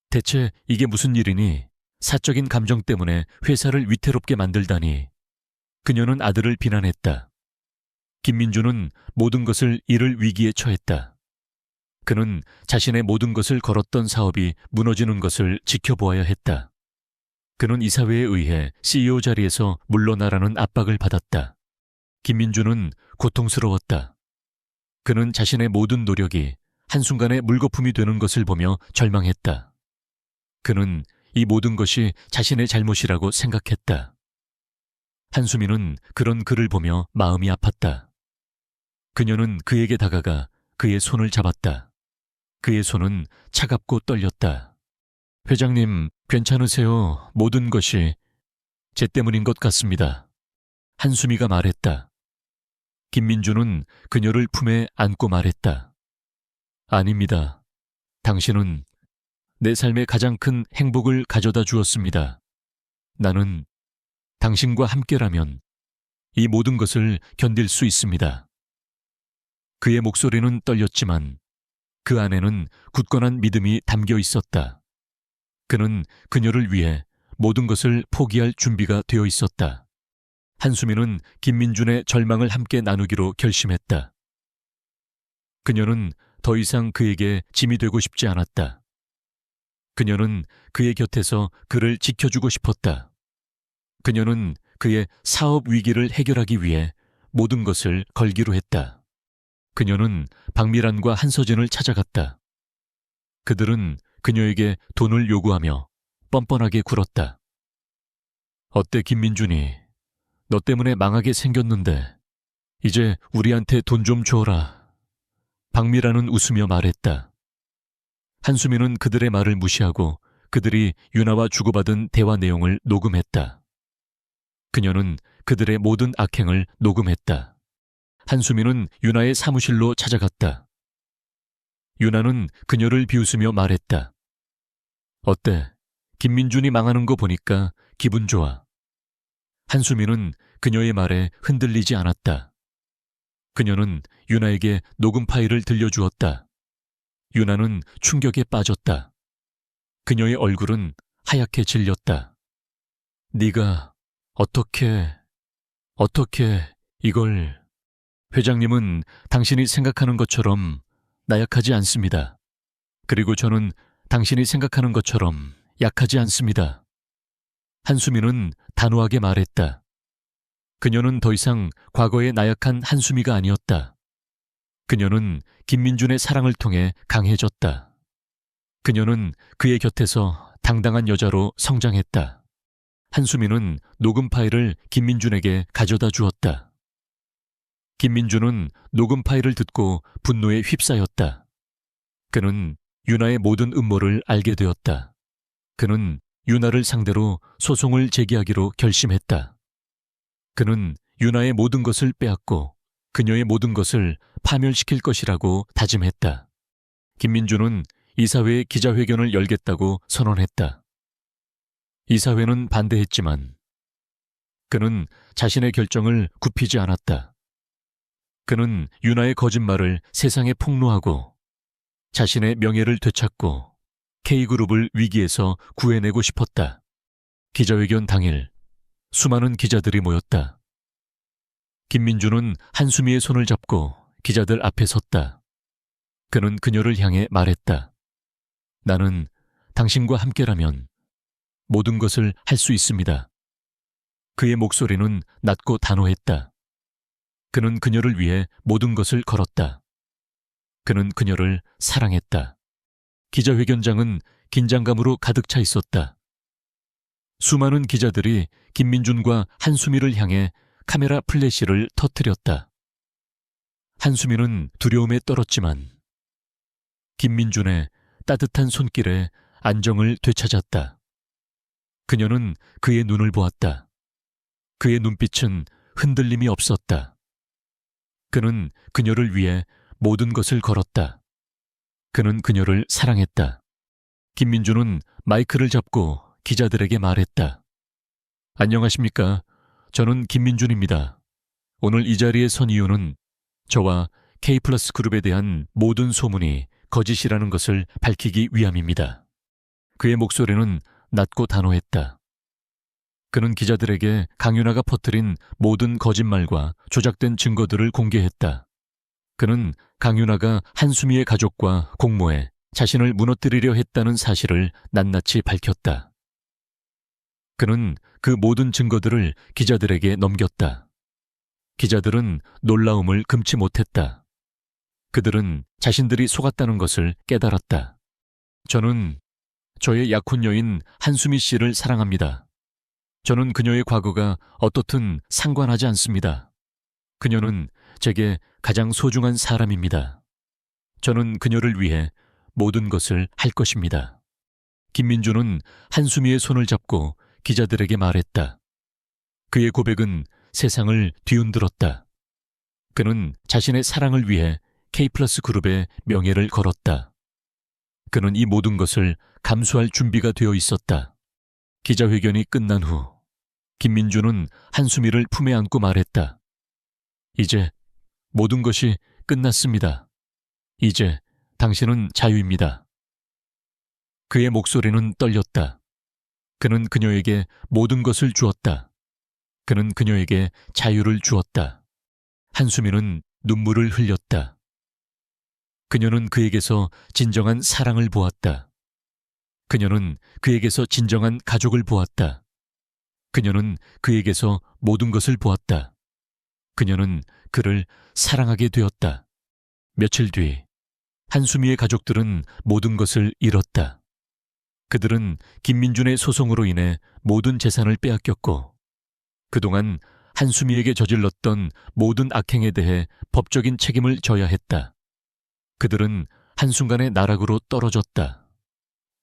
Speaker 1: 대체 이게 무슨 일이니? 사적인 감정 때문에 회사를 위태롭게 만들다니. 그녀는 아들을 비난했다. 김민준은 모든 것을 잃을 위기에 처했다. 그는 자신의 모든 것을 걸었던 사업이 무너지는 것을 지켜보아야 했다. 그는 이사회에 의해 CEO 자리에서 물러나라는 압박을 받았다. 김민준은 고통스러웠다. 그는 자신의 모든 노력이 한순간에 물거품이 되는 것을 보며 절망했다. 그는 이 모든 것이 자신의 잘못이라고 생각했다. 한수미는 그런 그를 보며 마음이 아팠다. 그녀는 그에게 다가가 그의 손을 잡았다. 그의 손은 차갑고 떨렸다. 회장님, 괜찮으세요? 모든 것이 제 때문인 것 같습니다. 한수미가 말했다. 김민주는 그녀를 품에 안고 말했다. 아닙니다. 당신은 내 삶의 가장 큰 행복을 가져다 주었습니다. 나는 당신과 함께라면 이 모든 것을 견딜 수 있습니다. 그의 목소리는 떨렸지만 그 안에는 굳건한 믿음이 담겨 있었다. 그는 그녀를 위해 모든 것을 포기할 준비가 되어 있었다. 한수미는 김민준의 절망을 함께 나누기로 결심했다. 그녀는 더 이상 그에게 짐이 되고 싶지 않았다. 그녀는 그의 곁에서 그를 지켜주고 싶었다. 그녀는 그의 사업 위기를 해결하기 위해 모든 것을 걸기로 했다. 그녀는 박미란과 한서진을 찾아갔다. 그들은 그녀에게 돈을 요구하며 뻔뻔하게 굴었다. 어때 김민준이? 너 때문에 망하게 생겼는데 이제 우리한테 돈 좀 줘라. 박미란은 웃으며 말했다. 한수민은 그들의 말을 무시하고 그들이 유나와 주고받은 대화 내용을 녹음했다. 그녀는 그들의 모든 악행을 녹음했다. 한수민은 유나의 사무실로 찾아갔다. 유나는 그녀를 비웃으며 말했다. 어때? 김민준이 망하는 거 보니까 기분 좋아. 한수민은 그녀의 말에 흔들리지 않았다. 그녀는 유나에게 녹음 파일을 들려주었다. 유나는 충격에 빠졌다. 그녀의 얼굴은 하얗게 질렸다. 네가 어떻게 이걸... 회장님은 당신이 생각하는 것처럼 나약하지 않습니다. 그리고 저는 당신이 생각하는 것처럼 약하지 않습니다. 한수미는 단호하게 말했다. 그녀는 더 이상 과거의 나약한 한수미가 아니었다. 그녀는 김민준의 사랑을 통해 강해졌다. 그녀는 그의 곁에서 당당한 여자로 성장했다. 한수미는 녹음 파일을 김민준에게 가져다 주었다. 김민준은 녹음 파일을 듣고 분노에 휩싸였다. 그는 유나의 모든 음모를 알게 되었다. 그는 유나를 상대로 소송을 제기하기로 결심했다. 그는 유나의 모든 것을 빼앗고 그녀의 모든 것을 파멸시킬 것이라고 다짐했다. 김민준은 이사회의 기자회견을 열겠다고 선언했다. 이사회는 반대했지만 그는 자신의 결정을 굽히지 않았다. 그는 유나의 거짓말을 세상에 폭로하고 자신의 명예를 되찾고 K그룹을 위기에서 구해내고 싶었다. 기자회견 당일 수많은 기자들이 모였다. 김민준은 한수미의 손을 잡고 기자들 앞에 섰다. 그는 그녀를 향해 말했다. 나는 당신과 함께라면 모든 것을 할 수 있습니다. 그의 목소리는 낮고 단호했다. 그는 그녀를 위해 모든 것을 걸었다. 그는 그녀를 사랑했다. 기자회견장은 긴장감으로 가득 차 있었다. 수많은 기자들이 김민준과 한수미를 향해 카메라 플래시를 터뜨렸다. 한수미는 두려움에 떨었지만 김민준의 따뜻한 손길에 안정을 되찾았다. 그녀는 그의 눈을 보았다. 그의 눈빛은 흔들림이 없었다. 그는 그녀를 위해 모든 것을 걸었다. 그는 그녀를 사랑했다. 김민준은 마이크를 잡고 기자들에게 말했다. 안녕하십니까? 저는 김민준입니다. 오늘 이 자리에 선 이유는 저와 K플러스 그룹에 대한 모든 소문이 거짓이라는 것을 밝히기 위함입니다. 그의 목소리는 낮고 단호했다. 그는 기자들에게 강윤아가 퍼뜨린 모든 거짓말과 조작된 증거들을 공개했다. 그는 강윤아가 한수미의 가족과 공모해 자신을 무너뜨리려 했다는 사실을 낱낱이 밝혔다. 그는 그 모든 증거들을 기자들에게 넘겼다. 기자들은 놀라움을 금치 못했다. 그들은 자신들이 속았다는 것을 깨달았다. 저는 저의 약혼 여인 한수미 씨를 사랑합니다. 저는 그녀의 과거가 어떻든 상관하지 않습니다. 그녀는 제게 가장 소중한 사람입니다. 저는 그녀를 위해 모든 것을 할 것입니다. 김민준은 한수미의 손을 잡고 기자들에게 말했다. 그의 고백은 세상을 뒤흔들었다. 그는 자신의 사랑을 위해 K플러스 그룹의 명예를 걸었다. 그는 이 모든 것을 감수할 준비가 되어 있었다. 기자회견이 끝난 후 김민준은 한수미를 품에 안고 말했다. 이제 모든 것이 끝났습니다. 이제 당신은 자유입니다. 그의 목소리는 떨렸다. 그는 그녀에게 모든 것을 주었다. 그는 그녀에게 자유를 주었다. 한수미는 눈물을 흘렸다. 그녀는 그에게서 진정한 사랑을 보았다. 그녀는 그에게서 진정한 가족을 보았다. 그녀는 그에게서 모든 것을 보았다. 그녀는 그를 사랑하게 되었다. 며칠 뒤 한수미의 가족들은 모든 것을 잃었다. 그들은 김민준의 소송으로 인해 모든 재산을 빼앗겼고 그동안 한수미에게 저질렀던 모든 악행에 대해 법적인 책임을 져야 했다. 그들은 한순간에 나락으로 떨어졌다.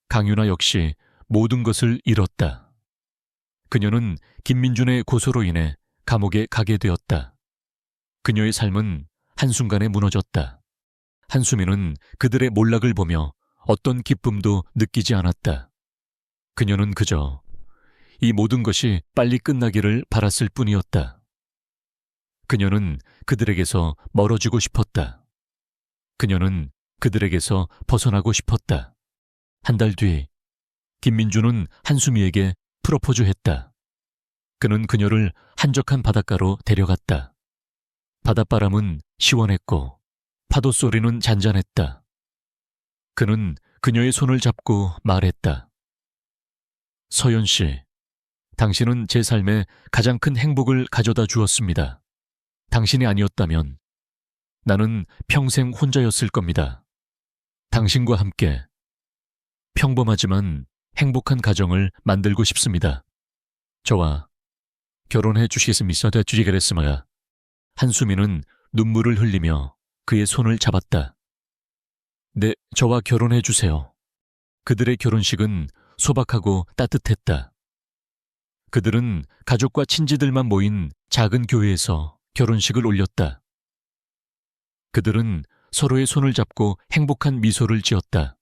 Speaker 1: 강윤아 역시 모든 것을 잃었다. 그녀는 김민준의 고소로 인해 감옥에 가게 되었다. 그녀의 삶은 한순간에 무너졌다. 한수미는 그들의 몰락을 보며 어떤 기쁨도 느끼지 않았다. 그녀는 그저 이 모든 것이 빨리 끝나기를 바랐을 뿐이었다. 그녀는 그들에게서 멀어지고 싶었다. 그녀는 그들에게서 벗어나고 싶었다. 한 달 뒤 김민준은 한수미에게 프로포즈했다. 그는 그녀를 한적한 바닷가로 데려갔다. 바닷바람은 시원했고 파도 소리는 잔잔했다. 그는 그녀의 손을 잡고 말했다. 서연 씨, 당신은 제 삶에 가장 큰 행복을 가져다 주었습니다. 당신이 아니었다면 나는 평생 혼자였을 겁니다. 당신과 함께 평범하지만 행복한 가정을 만들고 싶습니다. 저와 결혼해 주시겠습니까? 주시겠습니까? 한수미는 눈물을 흘리며 그의 손을 잡았다. 네, 저와 결혼해 주세요. 그들의 결혼식은 소박하고 따뜻했다. 그들은 가족과 친지들만 모인 작은 교회에서 결혼식을 올렸다. 그들은 서로의 손을 잡고 행복한 미소를 지었다.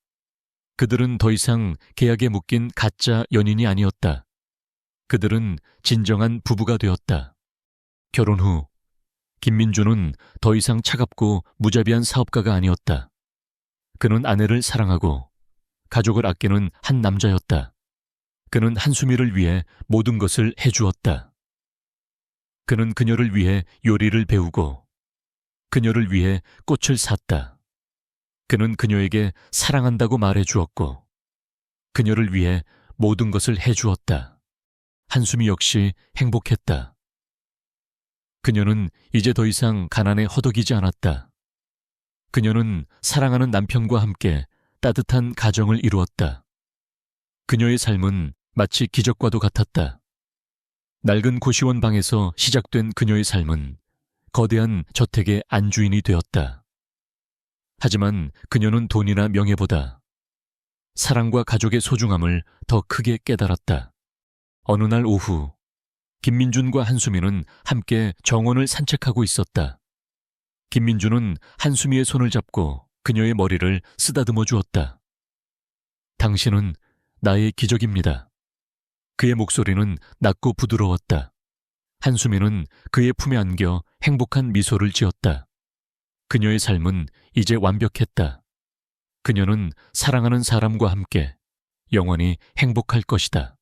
Speaker 1: 그들은 더 이상 계약에 묶인 가짜 연인이 아니었다. 그들은 진정한 부부가 되었다. 결혼 후 김민준은 더 이상 차갑고 무자비한 사업가가 아니었다. 그는 아내를 사랑하고 가족을 아끼는 한 남자였다. 그는 한수미를 위해 모든 것을 해주었다. 그는 그녀를 위해 요리를 배우고 그녀를 위해 꽃을 샀다. 그는 그녀에게 사랑한다고 말해주었고 그녀를 위해 모든 것을 해주었다. 한수미 역시 행복했다. 그녀는 이제 더 이상 가난에 허덕이지 않았다. 그녀는 사랑하는 남편과 함께 따뜻한 가정을 이루었다. 그녀의 삶은 마치 기적과도 같았다. 낡은 고시원 방에서 시작된 그녀의 삶은 거대한 저택의 안주인이 되었다. 하지만 그녀는 돈이나 명예보다 사랑과 가족의 소중함을 더 크게 깨달았다. 어느 날 오후 김민준과 한수미는 함께 정원을 산책하고 있었다. 김민준은 한수미의 손을 잡고 그녀의 머리를 쓰다듬어 주었다. 당신은 나의 기적입니다. 그의 목소리는 낮고 부드러웠다. 한수미는 그의 품에 안겨 행복한 미소를 지었다. 그녀의 삶은 이제 완벽했다. 그녀는 사랑하는 사람과 함께 영원히 행복할 것이다.